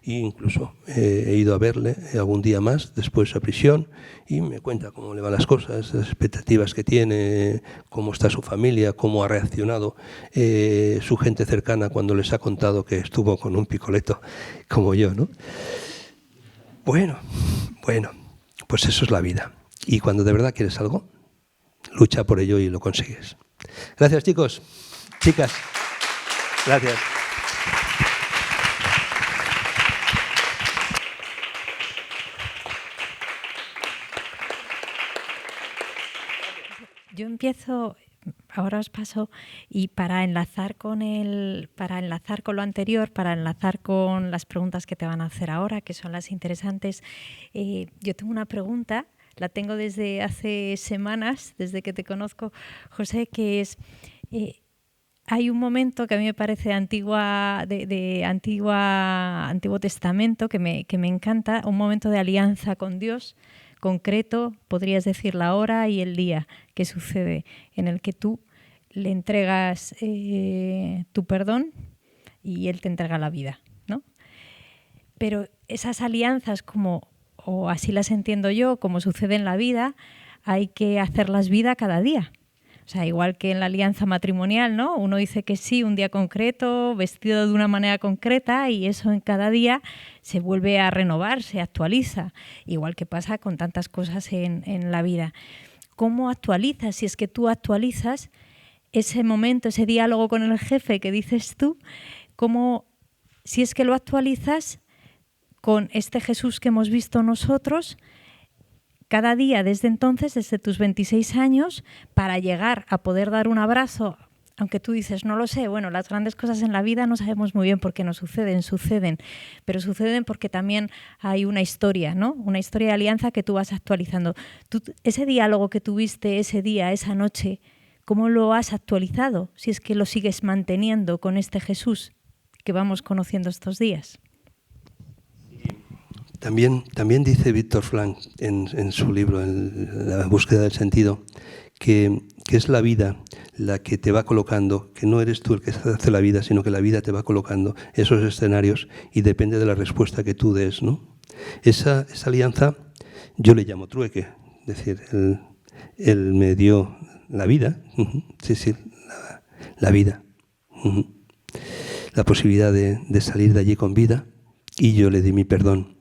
e incluso he ido a verle algún día más después a prisión y me cuenta cómo le van las cosas, las expectativas que tiene, cómo está su familia, cómo ha reaccionado su gente cercana cuando les ha contado que estuvo con un picoleto como yo, ¿no? Bueno, pues eso es la vida. Y cuando de verdad quieres algo, lucha por ello y lo consigues. Gracias, chicos, chicas. Gracias. Yo empiezo, ahora os paso, y para enlazar con lo anterior, para enlazar con las preguntas que te van a hacer ahora, que son las interesantes, yo tengo una pregunta, la tengo desde hace semanas, desde que te conozco, José, que es, hay un momento que a mí me parece Antiguo Testamento, que me encanta, un momento de alianza con Dios, concreto, podrías decir la hora y el día que sucede, en el que tú le entregas tu perdón y él te entrega la vida, ¿no? Pero esas alianzas, o así las entiendo yo, como sucede en la vida, hay que hacerlas vida cada día. O sea, igual que en la alianza matrimonial, ¿no? Uno dice que sí un día concreto, vestido de una manera concreta, y eso en cada día se vuelve a renovar, se actualiza. Igual que pasa con tantas cosas en la vida. ¿Cómo actualizas? Si es que tú actualizas ese momento, ese diálogo con el jefe que dices tú, si es que lo actualizas con este Jesús que hemos visto nosotros, cada día desde entonces, desde tus 26 años, para llegar a poder dar un abrazo, aunque tú dices, no lo sé, bueno, las grandes cosas en la vida no sabemos muy bien por qué no suceden, pero suceden porque también hay una historia, ¿no? Una historia de alianza que tú vas actualizando. Ese diálogo que tuviste ese día, esa noche, ¿cómo lo has actualizado? Si es que lo sigues manteniendo con este Jesús que vamos conociendo estos días. También dice Víctor Frank en su libro, en La búsqueda del sentido, que es la vida la que te va colocando, que no eres tú el que hace la vida, sino que la vida te va colocando esos escenarios y depende de la respuesta que tú des, ¿no? Esa alianza yo le llamo trueque, es decir, él me dio la vida, sí, la vida, la posibilidad de salir de allí con vida, y yo le di mi perdón.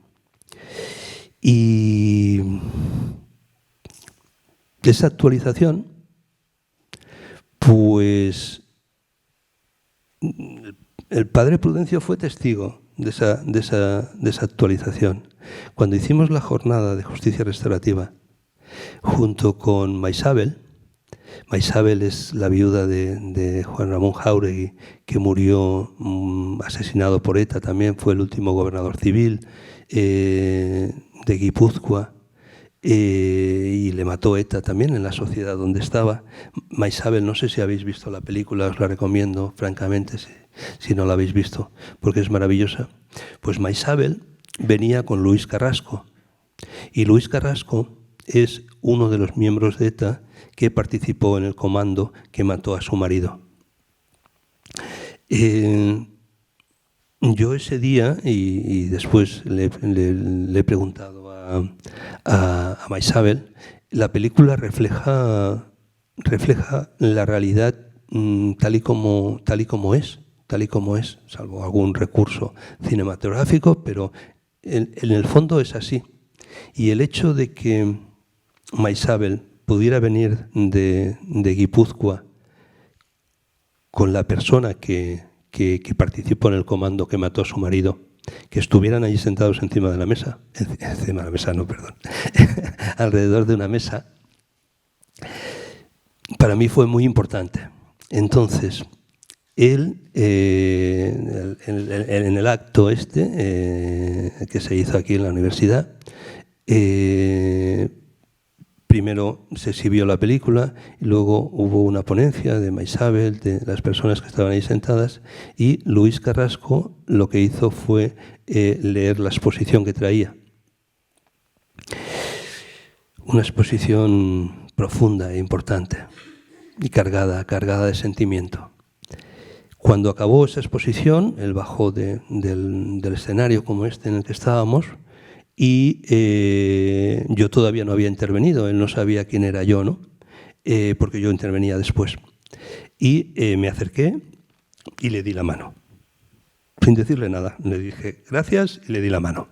Y esa actualización, pues el padre Prudencio fue testigo de esa actualización. Cuando hicimos la jornada de justicia restaurativa junto con Maisabel es la viuda de Juan Ramón Jáuregui, que murió asesinado por ETA también, fue el último gobernador civil de Guipúzcoa, y le mató ETA también en la sociedad donde estaba. Maisabel, no sé si habéis visto la película, os la recomiendo francamente si no la habéis visto, porque es maravillosa. Pues Maisabel venía con Luis Carrasco, y Luis Carrasco es uno de los miembros de ETA que participó en el comando que mató a su marido. Yo ese día, y después le he preguntado a Maisabel, la película refleja la realidad tal y como es, salvo algún recurso cinematográfico, pero en el fondo es así. Y el hecho de que Maisabel pudiera venir de Guipúzcoa con la persona que participó en el comando que mató a su marido, que estuvieran allí sentados encima de la mesa, alrededor de una mesa, para mí fue muy importante. Entonces, él, en el acto que se hizo aquí en la universidad, primero se exhibió la película, y luego hubo una ponencia de Maisabel, de las personas que estaban ahí sentadas, y Luis Carrasco lo que hizo fue leer la exposición que traía. Una exposición profunda e importante y cargada de sentimiento. Cuando acabó esa exposición, él bajó del escenario como este en el que estábamos, y yo todavía no había intervenido, él no sabía quién era yo, ¿no? Porque yo intervenía después. Y me acerqué y le di la mano, sin decirle nada. Le dije gracias y le di la mano.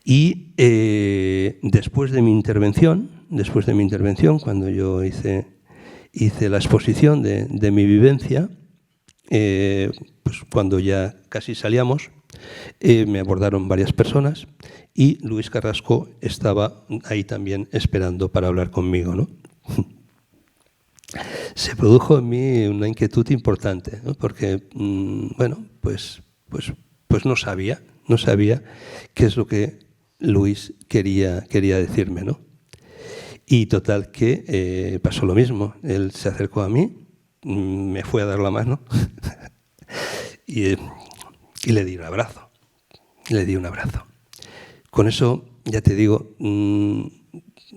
Y después de mi intervención, cuando yo hice la exposición de mi vivencia, pues cuando ya casi salíamos, me abordaron varias personas y Luis Carrasco estaba ahí también esperando para hablar conmigo, ¿no? Se produjo en mí una inquietud importante, ¿no? Porque, bueno, pues no sabía qué es lo que Luis quería decirme, ¿no? Y total que pasó lo mismo. Él se acercó a mí, me fue a dar la mano y le di un abrazo. Con eso, ya te digo,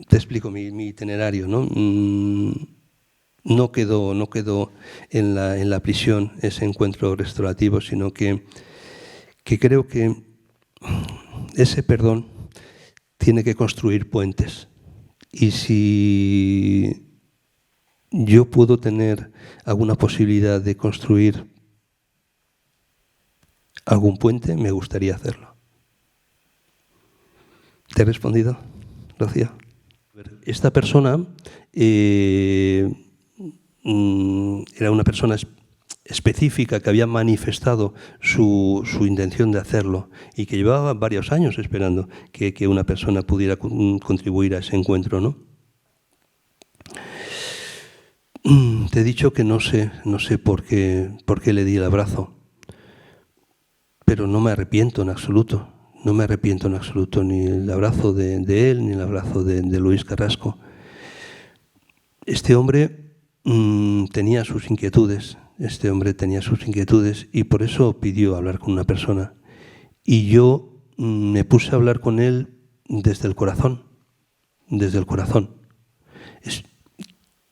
te explico mi itinerario, ¿no? No quedó en la prisión ese encuentro restaurativo, sino que creo que ese perdón tiene que construir puentes. Y si yo puedo tener alguna posibilidad de construir algún puente, me gustaría hacerlo. ¿Te he respondido, Rocío? Esta persona era una persona específica que había manifestado su intención de hacerlo y que llevaba varios años esperando que una persona pudiera contribuir a ese encuentro, ¿no? Te he dicho que no sé por qué le di el abrazo, pero no me arrepiento en absoluto. No me arrepiento en absoluto, ni el abrazo de él, ni el abrazo de Luis Carrasco. Este hombre tenía sus inquietudes, y por eso pidió hablar con una persona. Y yo me puse a hablar con él desde el corazón,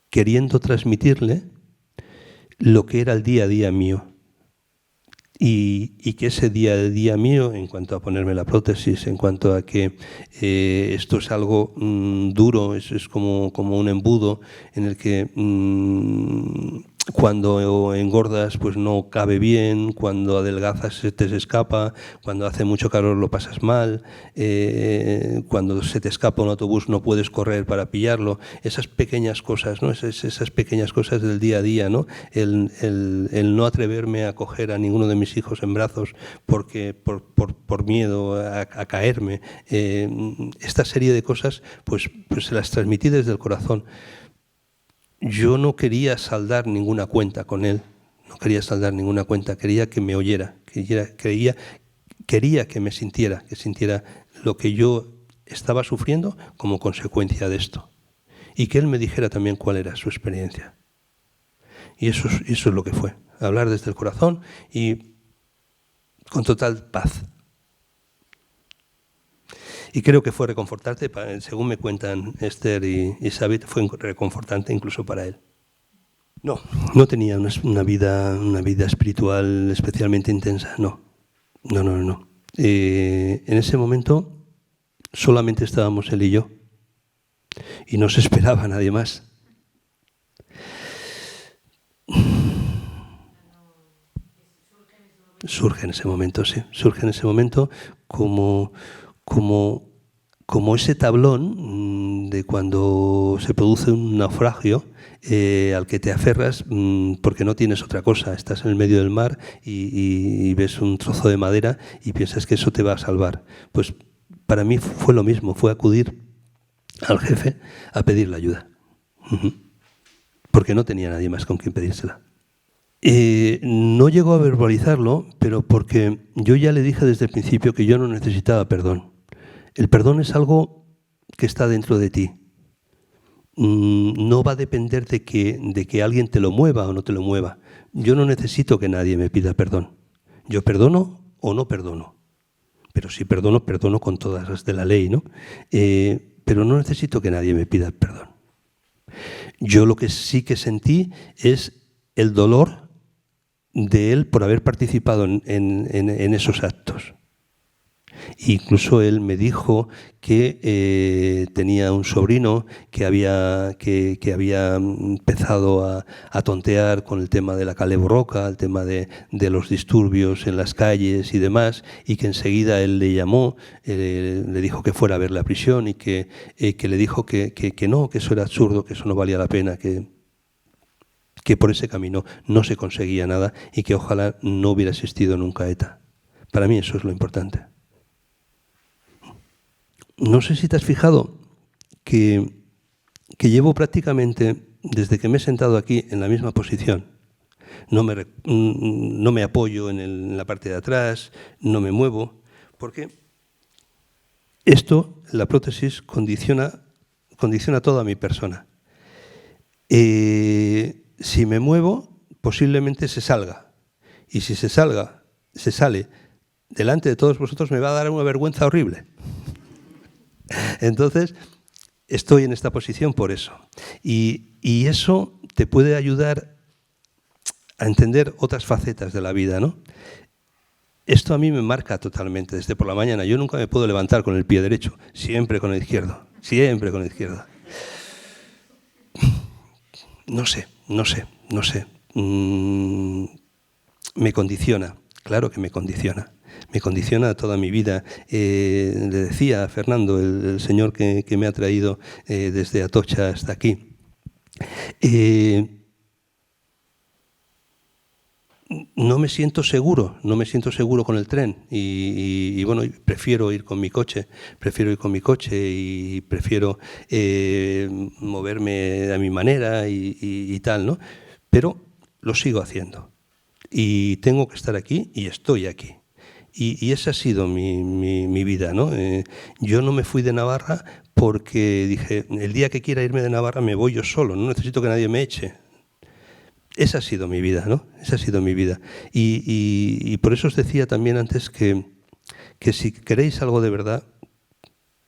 queriendo transmitirle lo que era el día a día mío. y que ese día a día mío, en cuanto a ponerme la prótesis, en cuanto a que esto es algo duro, es como un embudo en el que cuando engordas pues no cabe bien, cuando adelgazas se te escapa, cuando hace mucho calor lo pasas mal, cuando se te escapa un autobús no puedes correr para pillarlo, esas pequeñas cosas, ¿no? Esas pequeñas cosas del día a día, ¿no? El no atreverme a coger a ninguno de mis hijos en brazos porque por miedo a caerme, esta serie de cosas pues se las transmití desde el corazón. Yo no quería saldar ninguna cuenta con él, no quería saldar ninguna cuenta, quería que me oyera, quería que me sintiera, que sintiera lo que yo estaba sufriendo como consecuencia de esto. Y que él me dijera también cuál era su experiencia. Y eso es lo que fue, hablar desde el corazón y con total paz. Y creo que fue reconfortante, según me cuentan Esther y Sabit, fue reconfortante incluso para él. No tenía una vida espiritual especialmente intensa, no. En ese momento solamente estábamos él y yo, y no se esperaba nadie más. Surge en ese momento, sí, surge en ese momento como ese tablón de cuando se produce un naufragio al que te aferras porque no tienes otra cosa. Estás en el medio del mar y ves un trozo de madera y piensas que eso te va a salvar. Pues para mí fue lo mismo, fue acudir al jefe a pedirle ayuda. Porque no tenía nadie más con quien pedírsela. No llegó a verbalizarlo, pero porque yo ya le dije desde el principio que yo no necesitaba perdón. El perdón es algo que está dentro de ti. No va a depender de que alguien te lo mueva o no te lo mueva. Yo no necesito que nadie me pida perdón. Yo perdono o no perdono. Pero si perdono, perdono con todas las de la ley, ¿no? Pero no necesito que nadie me pida perdón. Yo lo que sí que sentí es el dolor de él por haber participado en esos actos. Incluso él me dijo que tenía un sobrino que había empezado a tontear con el tema de la Kale Borroka, el tema de los disturbios en las calles y demás, y que enseguida él le llamó, le dijo que fuera a ver la prisión y que le dijo que no, que eso era absurdo, que eso no valía la pena, que por ese camino no se conseguía nada y que ojalá no hubiera existido nunca ETA. Para mí eso es lo importante. No sé si te has fijado que llevo prácticamente, desde que me he sentado aquí, en la misma posición. No me apoyo en la parte de atrás, no me muevo, porque esto, la prótesis, condiciona toda mi persona. Si me muevo, posiblemente se salga. Y si se sale delante de todos vosotros, me va a dar una vergüenza horrible. Entonces, estoy en esta posición por eso. Y eso te puede ayudar a entender otras facetas de la vida, ¿no? Esto a mí me marca totalmente desde por la mañana. Yo nunca me puedo levantar con el pie derecho, siempre con el izquierdo, siempre con el izquierdo. No sé. Me condiciona, claro que me condiciona. Me condiciona toda mi vida. Le decía a Fernando, el señor que me ha traído desde Atocha hasta aquí, no me siento seguro con el tren y bueno, prefiero ir con mi coche y prefiero moverme a mi manera y tal, ¿no? Pero lo sigo haciendo y tengo que estar aquí y estoy aquí. Y esa ha sido mi vida, ¿no? Yo no me fui de Navarra porque dije, el día que quiera irme de Navarra me voy yo solo, no necesito que nadie me eche. Esa ha sido mi vida, ¿no? Esa ha sido mi vida. Y por eso os decía también antes que si queréis algo de verdad,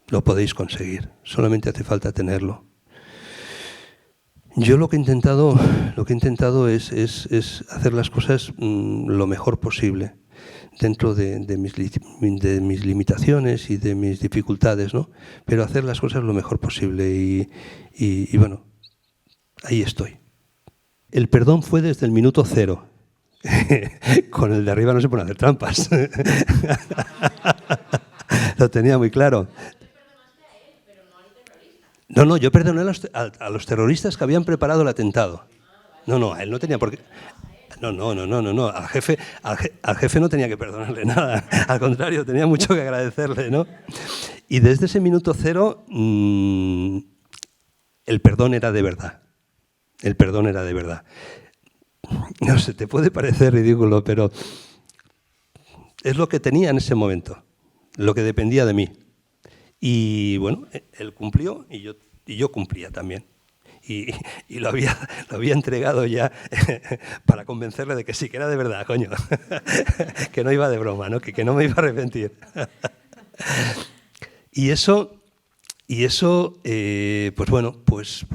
lo podéis conseguir. Solamente hace falta tenerlo. Yo lo que he intentado es hacer las cosas lo mejor posible, dentro de mis limitaciones y de mis dificultades, ¿no? Pero hacer las cosas lo mejor posible y bueno, ahí estoy. El perdón fue desde el minuto 0. Con el de arriba no se pueden hacer trampas. Lo tenía muy claro. No, yo perdoné a los terroristas que habían preparado el atentado. No, a él no tenía por qué. No. Al jefe no tenía que perdonarle nada. Al contrario, tenía mucho que agradecerle, ¿no? Y desde ese minuto 0, el perdón era de verdad. El perdón era de verdad. No sé, te puede parecer ridículo, pero es lo que tenía en ese momento, lo que dependía de mí. Y bueno, él cumplió y yo cumplía también. Y lo había entregado ya para convencerle de que sí, que era de verdad, coño. Que no iba de broma, ¿no? Que no me iba a arrepentir. Y eso pues bueno, pues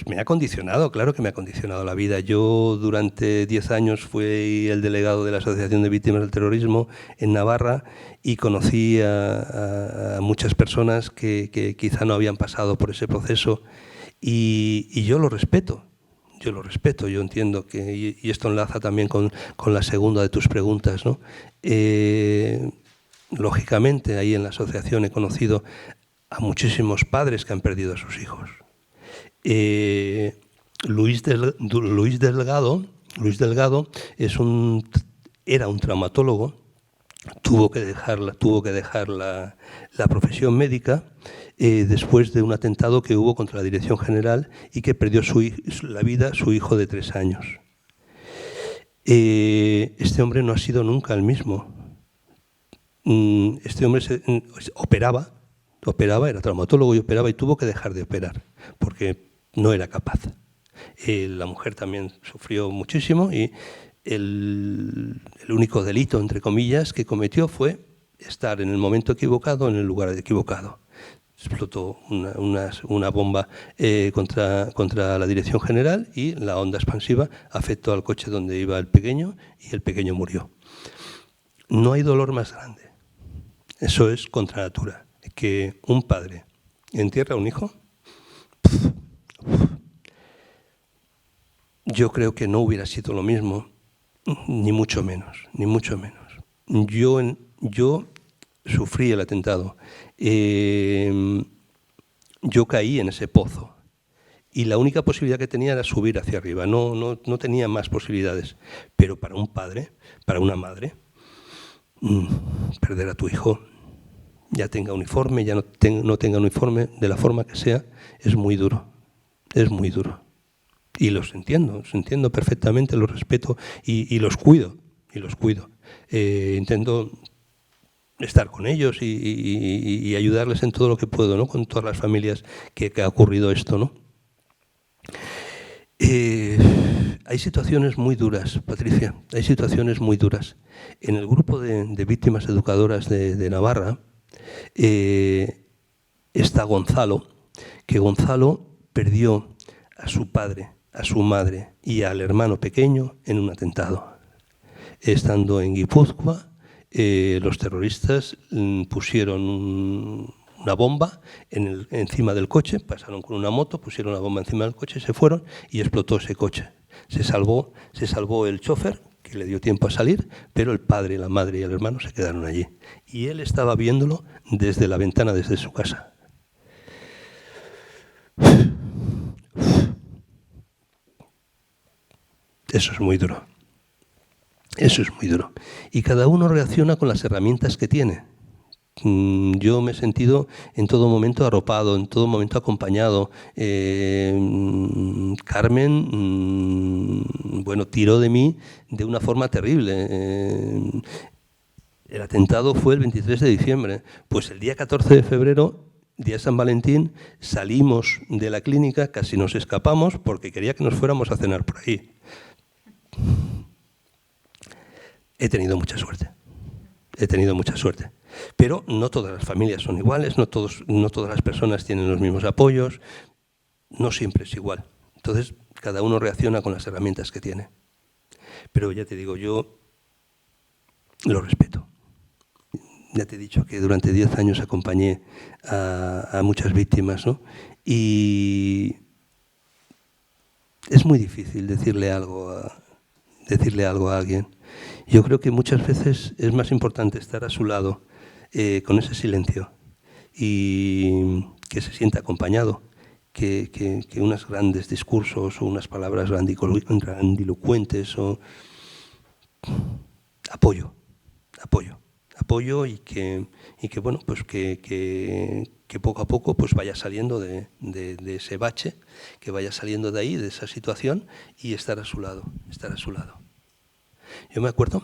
me ha condicionado, claro que me ha condicionado la vida. Yo durante 10 años fui el delegado de la Asociación de Víctimas del Terrorismo en Navarra y conocí a muchas personas que quizá no habían pasado por ese proceso y yo lo respeto. Yo entiendo que, y esto enlaza también con la segunda de tus preguntas, ¿no? Lógicamente, ahí en la asociación he conocido a muchísimos padres que han perdido a sus hijos. Luis Delgado era un traumatólogo, tuvo que dejar la profesión médica después de un atentado que hubo contra la Dirección General y que perdió la vida su hijo de 3 años. Este hombre no ha sido nunca el mismo. Este hombre operaba, era traumatólogo y operaba y tuvo que dejar de operar porque no era capaz. La mujer también sufrió muchísimo y el único delito, entre comillas, que cometió fue estar en el momento equivocado, en el lugar equivocado. Explotó una bomba contra la Dirección General y la onda expansiva afectó al coche donde iba el pequeño y el pequeño murió. No hay dolor más grande. Eso es contra natura. Que un padre entierra a un hijo, yo creo que no hubiera sido lo mismo, ni mucho menos. Yo sufrí el atentado. Yo caí en ese pozo y la única posibilidad que tenía era subir hacia arriba. No tenía más posibilidades. Pero para un padre, para una madre, perder a tu hijo, ya tenga uniforme, ya no tenga uniforme, de la forma que sea, es muy duro. Y los entiendo perfectamente, los respeto y los cuido. Intento estar con ellos y ayudarles en todo lo que puedo, ¿no? Con todas las familias que ha ocurrido esto, ¿no? Hay situaciones muy duras, Patricia, hay situaciones muy duras. En el grupo de víctimas educadoras de Navarra está Gonzalo, que Gonzalo perdió a su padre, a su madre y al hermano pequeño en un atentado. Estando en Guipúzcoa, los terroristas pusieron una bomba encima del coche, pasaron con una moto, pusieron una bomba encima del coche, se fueron y explotó ese coche. Se salvó el chofer, que le dio tiempo a salir, pero el padre, la madre y el hermano se quedaron allí. Y él estaba viéndolo desde la ventana, desde su casa. Eso es muy duro. Y cada uno reacciona con las herramientas que tiene. Yo me he sentido en todo momento arropado, en todo momento acompañado. Carmen, tiró de mí de una forma terrible. El atentado fue el 23 de diciembre. Pues el día 14 de febrero, día de San Valentín, salimos de la clínica, casi nos escapamos porque quería que nos fuéramos a cenar por ahí. He tenido mucha suerte. Pero no todas las familias son iguales, no todas las personas tienen los mismos apoyos, no siempre es igual. Entonces, cada uno reacciona con las herramientas que tiene. Pero ya te digo, yo lo respeto. Ya te he dicho que durante 10 años acompañé a muchas víctimas, ¿no? Y es muy difícil decirle algo a alguien. Yo creo que muchas veces es más importante estar a su lado con ese silencio y que se sienta acompañado que unos grandes discursos o unas palabras grandilocuentes o apoyo y que bueno, pues que poco a poco pues vaya saliendo de ese bache, que vaya saliendo de ahí, de esa situación, y estar a su lado. Yo me acuerdo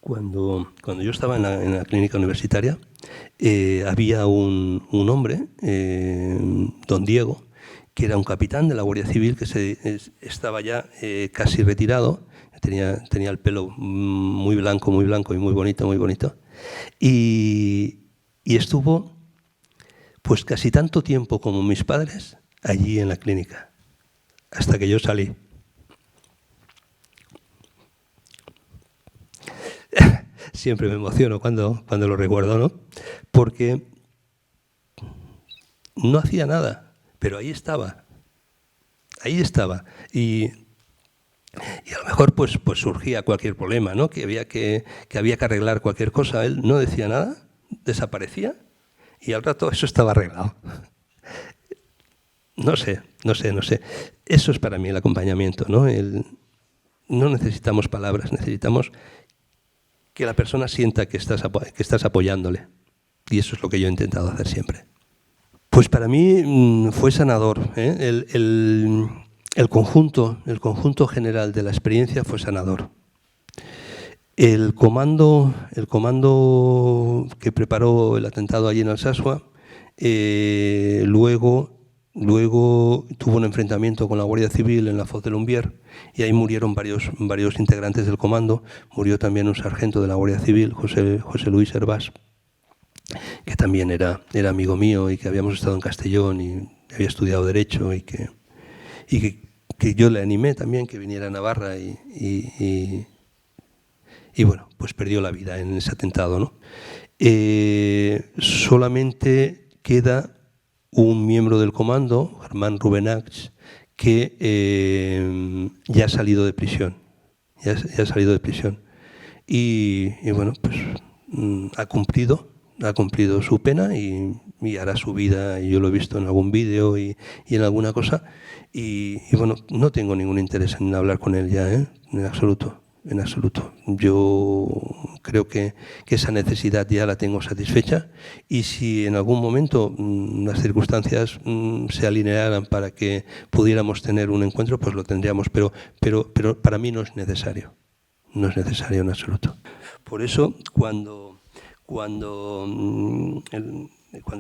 cuando yo estaba en la clínica universitaria, había un hombre, don Diego, que era un capitán de la Guardia Civil, que estaba ya casi retirado. Tenía el pelo muy blanco y muy bonito. Y estuvo pues casi tanto tiempo como mis padres allí en la clínica, hasta que yo salí. Siempre me emociono cuando lo recuerdo, ¿no? Porque no hacía nada, pero ahí estaba. Y a lo mejor pues surgía cualquier problema, ¿no? Que había que arreglar cualquier cosa. Él no decía nada, desaparecía y al rato eso estaba arreglado. No sé. Eso es para mí el acompañamiento, ¿no? No necesitamos palabras, necesitamos que la persona sienta que estás apoyándole. Y eso es lo que yo he intentado hacer siempre. Pues para mí fue sanador, ¿eh? El conjunto general de la experiencia fue sanador. El comando que preparó el atentado allí en Alsasua, luego tuvo un enfrentamiento con la Guardia Civil en la Foz de Lumbier y ahí murieron varios integrantes del comando. Murió también un sargento de la Guardia Civil, José Luis Hervás, que también era amigo mío y que habíamos estado en Castellón y había estudiado Derecho y que yo le animé también que viniera a Navarra y bueno, pues perdió la vida en ese atentado, ¿no? Solamente queda un miembro del comando, Germán Rubenach, que ya ha salido de prisión. Y bueno, pues ha cumplido su pena y hará su vida, y yo lo he visto en algún vídeo y en alguna cosa, y bueno, no tengo ningún interés en hablar con él ya, en absoluto. Yo creo que esa necesidad ya la tengo satisfecha, y si en algún momento las circunstancias se alinearan para que pudiéramos tener un encuentro, pues lo tendríamos, pero para mí no es necesario en absoluto. Por eso, cuando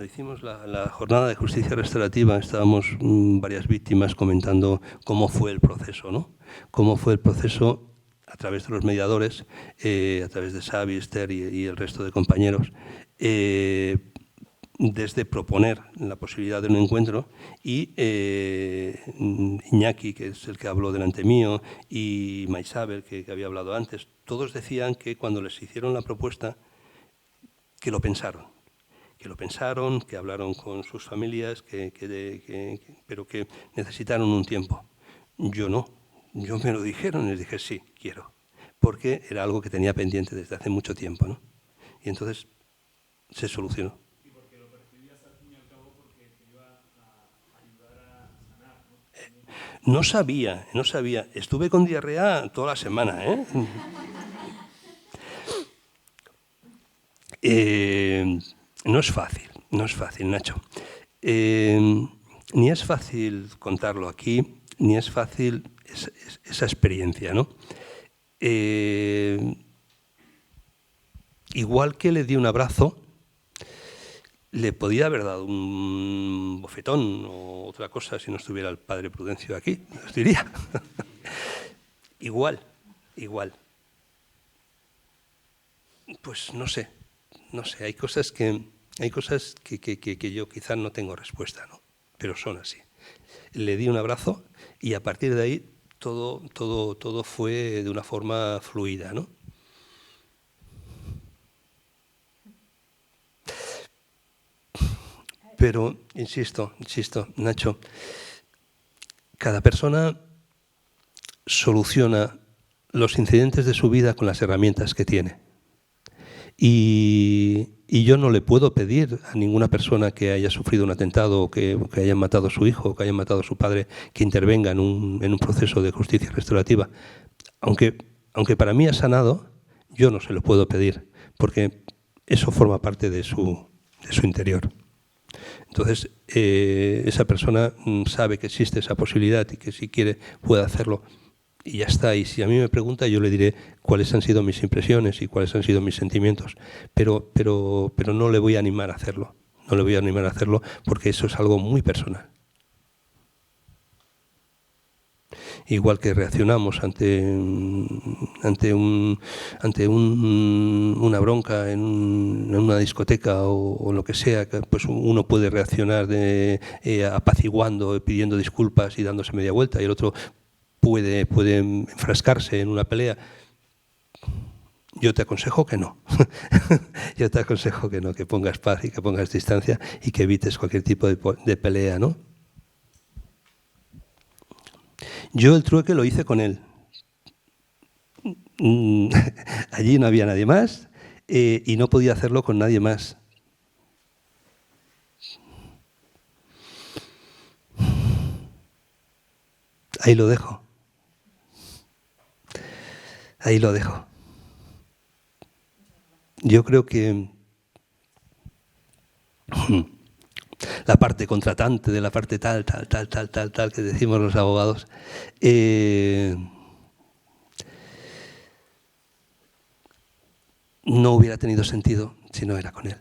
hicimos la jornada de justicia restaurativa, estábamos varias víctimas comentando cómo fue el proceso, ¿no? Cómo fue el proceso a través de los mediadores, a través de Xavi, Esther y el resto de compañeros, desde proponer la posibilidad de un encuentro y Iñaki, que es el que habló delante mío, y Maisabel, que había hablado antes, todos decían que cuando les hicieron la propuesta, que lo pensaron, que hablaron con sus familias, pero que necesitaron un tiempo. Yo no. Yo me lo dijeron y les dije, sí, quiero, porque era algo que tenía pendiente desde hace mucho tiempo, ¿no? Y entonces se solucionó. Y porque lo percibías al fin y al cabo porque te iba a ayudar a sanar, ¿no? No sabía. Estuve con diarrea toda la semana, ¿eh? No es fácil, Nacho. Ni es fácil contarlo aquí, ni es fácil esa experiencia, ¿no? Igual que le di un abrazo, le podía haber dado un bofetón o otra cosa si no estuviera el padre Prudencio aquí, os diría. Igual. Pues no sé, hay cosas que yo quizás no tengo respuesta, ¿no? Pero son así. Le di un abrazo y a partir de ahí todo fue de una forma fluida, ¿no? Pero, insisto, Nacho, cada persona soluciona los incidentes de su vida con las herramientas que tiene. Y yo no le puedo pedir a ninguna persona que haya sufrido un atentado o que hayan matado a su hijo o que hayan matado a su padre que intervenga en un proceso de justicia restaurativa. Aunque para mí ha sanado, yo no se lo puedo pedir, porque eso forma parte de su interior. Entonces, esa persona sabe que existe esa posibilidad y que si quiere puede hacerlo y ya está. Y si a mí me pregunta, yo le diré cuáles han sido mis impresiones y cuáles han sido mis sentimientos, pero no le voy a animar a hacerlo. No le voy a animar a hacerlo porque eso es algo muy personal. Igual que reaccionamos ante una bronca en una discoteca o lo que sea, pues uno puede reaccionar apaciguando, pidiendo disculpas y dándose media vuelta, y el otro puede enfrascarse en una pelea. Yo te aconsejo que no. Yo te aconsejo que no, que pongas paz y que pongas distancia y que evites cualquier tipo de pelea, ¿no? Yo el trueque lo hice con él. Allí no había nadie más y no podía hacerlo con nadie más. Ahí lo dejo. Ahí lo dejo. Yo creo que la parte contratante de la parte tal que decimos los abogados, no hubiera tenido sentido si no era con él.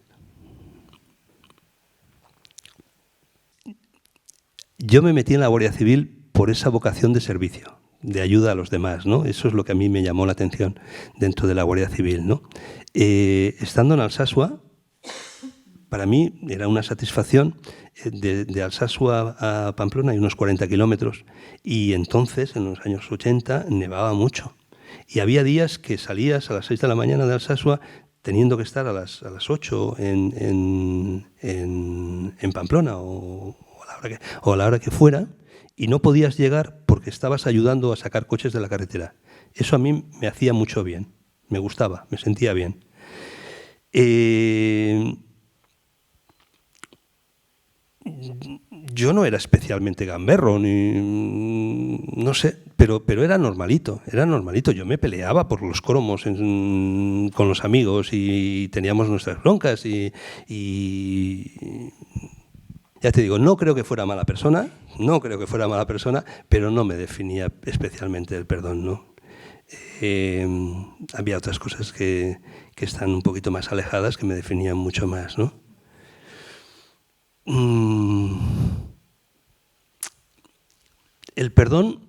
Yo me metí en la Guardia Civil por esa vocación de servicio, de ayuda a los demás, ¿no? Eso es lo que a mí me llamó la atención dentro de la Guardia Civil, ¿no? Estando en Alsasua, para mí era una satisfacción. De Alsasua a Pamplona hay unos 40 kilómetros y entonces, en los años 80, nevaba mucho. Y había días que salías a las 6 de la mañana de Alsasua teniendo que estar a las 8 en Pamplona o a la hora que fuera, y no podías llegar porque estabas ayudando a sacar coches de la carretera. Eso a mí me hacía mucho bien, me gustaba, me sentía bien. Yo no era especialmente gamberro, no sé, pero era normalito. Yo me peleaba por los cromos con los amigos y teníamos nuestras broncas y ya te digo, no creo que fuera mala persona, pero no me definía especialmente el perdón, ¿no? Había otras cosas que están un poquito más alejadas que me definían mucho más, ¿no? El perdón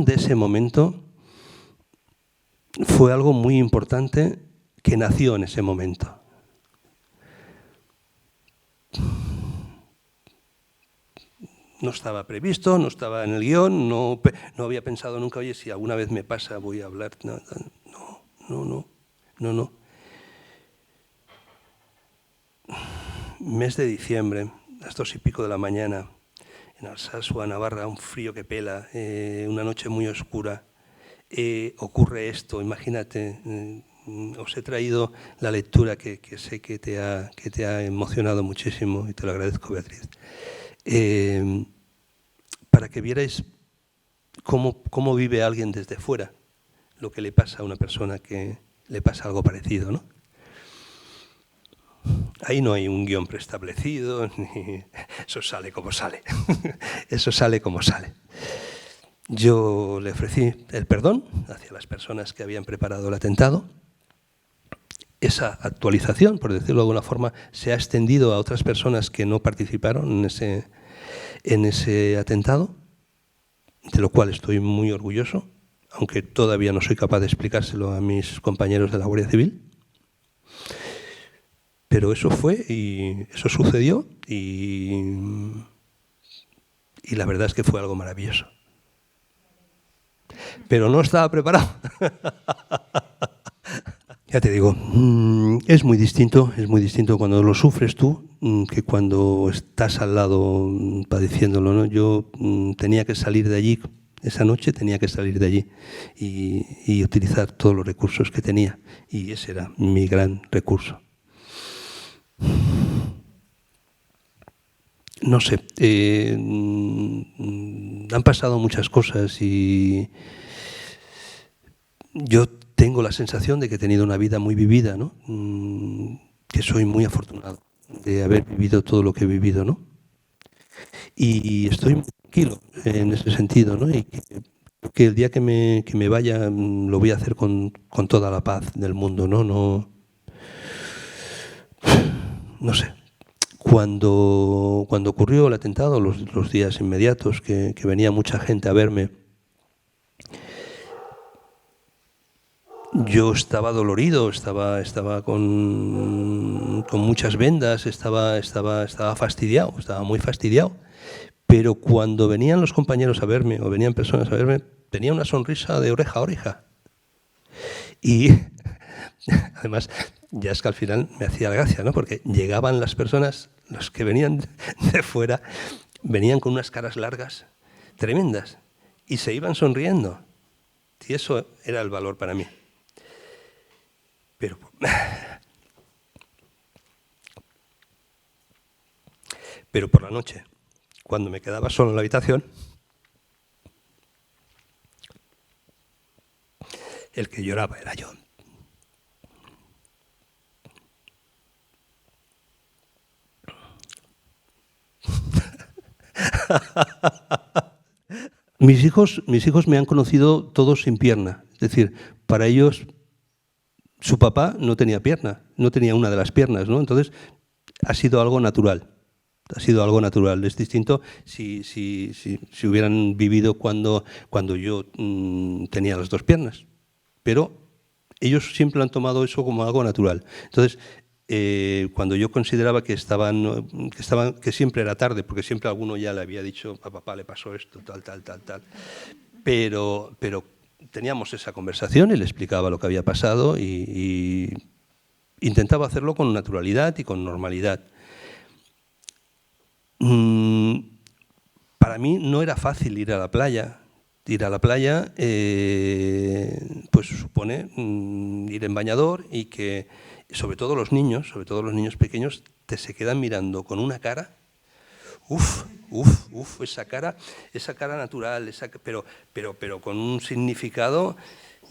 de ese momento fue algo muy importante que nació en ese momento. No estaba previsto, no estaba en el guión, no había pensado nunca, oye, si alguna vez me pasa voy a hablar. No. Mes de diciembre, a las 2:00 de la mañana, en Alsasua, Navarra, un frío que pela, una noche muy oscura, ocurre esto, imagínate. Os he traído la lectura que sé que te ha emocionado muchísimo y te lo agradezco, Beatriz. Para que vierais cómo vive alguien desde fuera lo que le pasa a una persona que le pasa algo parecido, ¿no? Ahí no hay un guión preestablecido, eso sale como sale. Eso sale como sale. Yo le ofrecí el perdón hacia las personas que habían preparado el atentado. Esa actualización, por decirlo de alguna forma, se ha extendido a otras personas que no participaron en ese atentado, de lo cual estoy muy orgulloso, aunque todavía no soy capaz de explicárselo a mis compañeros de la Guardia Civil. Pero eso fue y eso sucedió y Y la verdad es que fue algo maravilloso. Pero no estaba preparado. Ya te digo, es muy distinto cuando lo sufres tú que cuando estás al lado padeciéndolo, ¿no? Yo tenía que salir de allí, esa noche tenía que salir de allí y utilizar todos los recursos que tenía. Y ese era mi gran recurso. No sé, han pasado muchas cosas y yo tengo la sensación de que he tenido una vida muy vivida, ¿no? Que soy muy afortunado de haber vivido todo lo que he vivido, ¿no? Y estoy muy tranquilo en ese sentido, ¿no? Y que el día que me vaya lo voy a hacer con toda la paz del mundo, ¿no? No sé. Cuando ocurrió el atentado, los días inmediatos, que venía mucha gente a verme, yo estaba dolorido, estaba con muchas vendas, estaba fastidiado, estaba muy fastidiado. Pero cuando venían los compañeros a verme, o venían personas a verme, tenía una sonrisa de oreja a oreja. Y además, ya es que al final me hacía gracia, ¿no? Porque llegaban las personas, los que venían de fuera, venían con unas caras largas, tremendas, y se iban sonriendo. Y eso era el valor para mí. Pero por la noche, cuando me quedaba solo en la habitación, el que lloraba era yo. Mis hijos me han conocido todos sin pierna. Es decir, para ellos su papá no tenía pierna, no tenía una de las piernas, ¿no? Entonces ha sido algo natural. Ha sido algo natural. Es distinto si hubieran vivido cuando yo tenía las dos piernas. Pero ellos siempre han tomado eso como algo natural. Entonces, cuando yo consideraba que siempre era tarde, porque siempre alguno ya le había dicho, a papá le pasó esto, tal. Pero teníamos esa conversación y le explicaba lo que había pasado y intentaba hacerlo con naturalidad y con normalidad. Para mí no era fácil ir a la playa. Ir a la playa pues supone ir en bañador y que sobre todo los niños pequeños se quedan mirando con una cara, esa cara natural, pero con un significado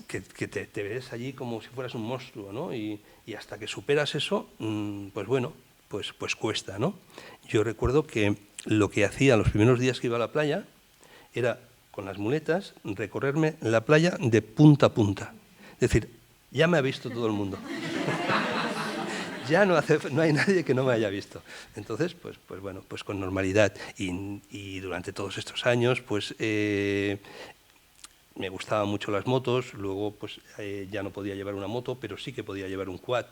que te ves allí como si fueras un monstruo, ¿no? Y hasta que superas eso, pues bueno, pues cuesta, ¿no? Yo recuerdo que lo que hacía los primeros días que iba a la playa era, con las muletas, recorrerme la playa de punta a punta. Es decir, ya me ha visto todo el mundo. Ya no hay nadie que no me haya visto. Entonces, pues bueno, pues con normalidad. Y durante todos estos años, pues me gustaban mucho las motos. Luego, pues ya no podía llevar una moto, pero sí que podía llevar un quad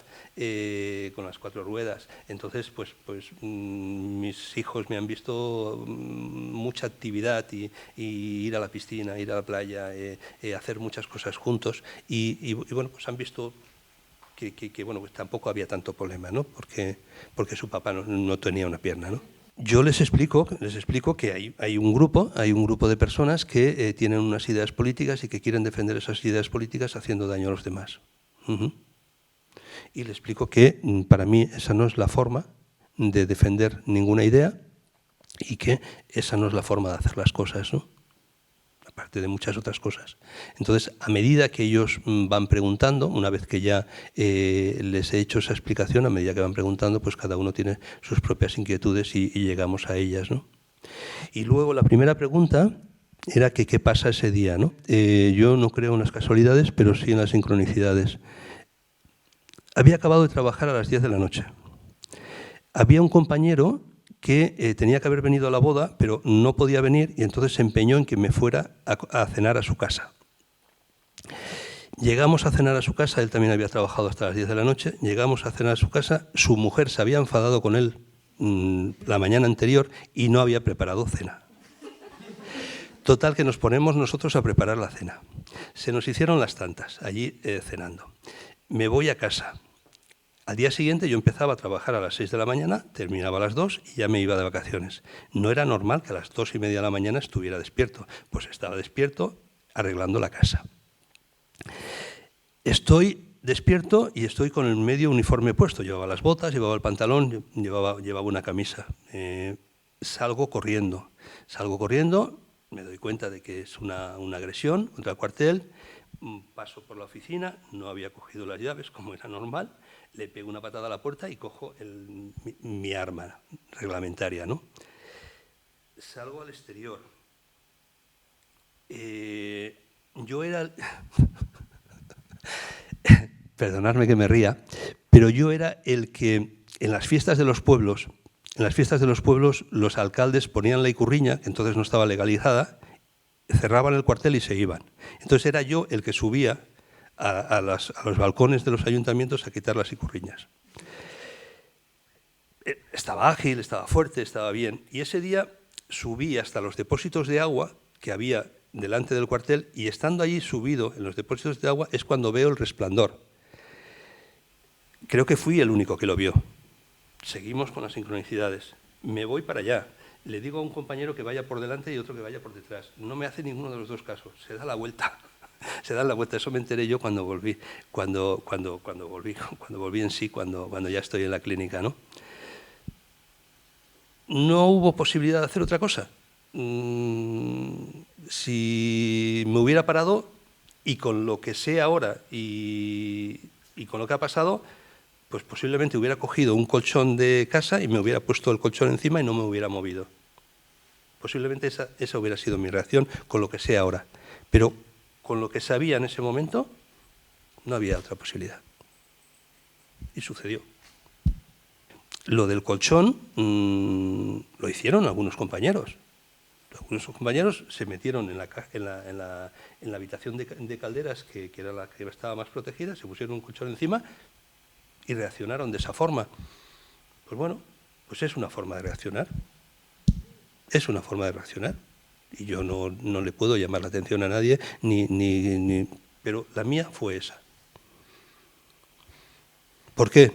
con las 4 ruedas. Entonces, pues mis hijos me han visto mucha actividad y ir a la piscina, ir a la playa, hacer muchas cosas juntos. Y bueno, pues han visto que bueno, pues tampoco había tanto problema, ¿no? Porque su papá no tenía una pierna, ¿no? Yo les explico que hay un grupo de personas que tienen unas ideas políticas y que quieren defender esas ideas políticas haciendo daño a los demás. Y les explico que para mí esa no es la forma de defender ninguna idea y que esa no es la forma de hacer las cosas, ¿no? Aparte de muchas otras cosas. Entonces, a medida que ellos van preguntando, una vez que ya les he hecho esa explicación, a medida que van preguntando, pues cada uno tiene sus propias inquietudes y llegamos a ellas, ¿no? Y luego la primera pregunta era que qué pasa ese día, ¿no? Yo no creo en las casualidades, pero sí en las sincronicidades. Había acabado de trabajar a las 10 de la noche. Había un compañero que tenía que haber venido a la boda, pero no podía venir y entonces se empeñó en que me fuera a cenar a su casa. Llegamos a cenar a su casa, él también había trabajado hasta las 10 de la noche, llegamos a cenar a su casa, su mujer se había enfadado con él la mañana anterior y no había preparado cena. Total, que nos ponemos nosotros a preparar la cena. Se nos hicieron las tantas, allí cenando. Me voy a casa. Al día siguiente yo empezaba a trabajar a las 6 de la mañana, terminaba a las 2 y ya me iba de vacaciones. No era normal que a las 2:30 de la mañana estuviera despierto. Pues estaba despierto arreglando la casa. Estoy despierto y estoy con el medio uniforme puesto. Llevaba las botas, llevaba el pantalón, llevaba una camisa. Salgo corriendo, me doy cuenta de que es una agresión contra el cuartel, paso por la oficina, no había cogido las llaves como era normal, le pego una patada a la puerta y cojo mi arma reglamentaria, ¿no? Salgo al exterior. Yo era... Perdonadme que me ría, pero yo era el que en las fiestas de los pueblos, los alcaldes ponían la ikurriña, que entonces no estaba legalizada, cerraban el cuartel y se iban. Entonces era yo el que subía a los balcones de los ayuntamientos a quitar las ikurriñas. Estaba ágil, estaba fuerte, estaba bien. Y ese día subí hasta los depósitos de agua que había delante del cuartel, y estando allí subido en los depósitos de agua es cuando veo el resplandor. Creo que fui el único que lo vio. Seguimos con las sincronicidades. Me voy para allá. Le digo a un compañero que vaya por delante y otro que vaya por detrás. No me hace ninguno de los dos casos. Se da la vuelta. Se da la vuelta. Eso me enteré yo cuando volví. Cuando volví en sí, cuando ya estoy en la clínica, ¿no? No hubo posibilidad de hacer otra cosa. Si me hubiera parado, y con lo que sé ahora y con lo que ha pasado, pues posiblemente hubiera cogido un colchón de casa y me hubiera puesto el colchón encima y no me hubiera movido. Posiblemente esa hubiera sido mi reacción con lo que sé ahora. Pero con lo que sabía en ese momento, no había otra posibilidad. Y sucedió. Lo del colchón lo hicieron algunos compañeros. Algunos compañeros se metieron en la habitación de calderas, que era la que estaba más protegida, se pusieron un colchón encima y reaccionaron de esa forma. Pues bueno, pues es una forma de reaccionar. Es una forma de reaccionar. Y yo no le puedo llamar la atención a nadie, pero la mía fue esa. ¿Por qué?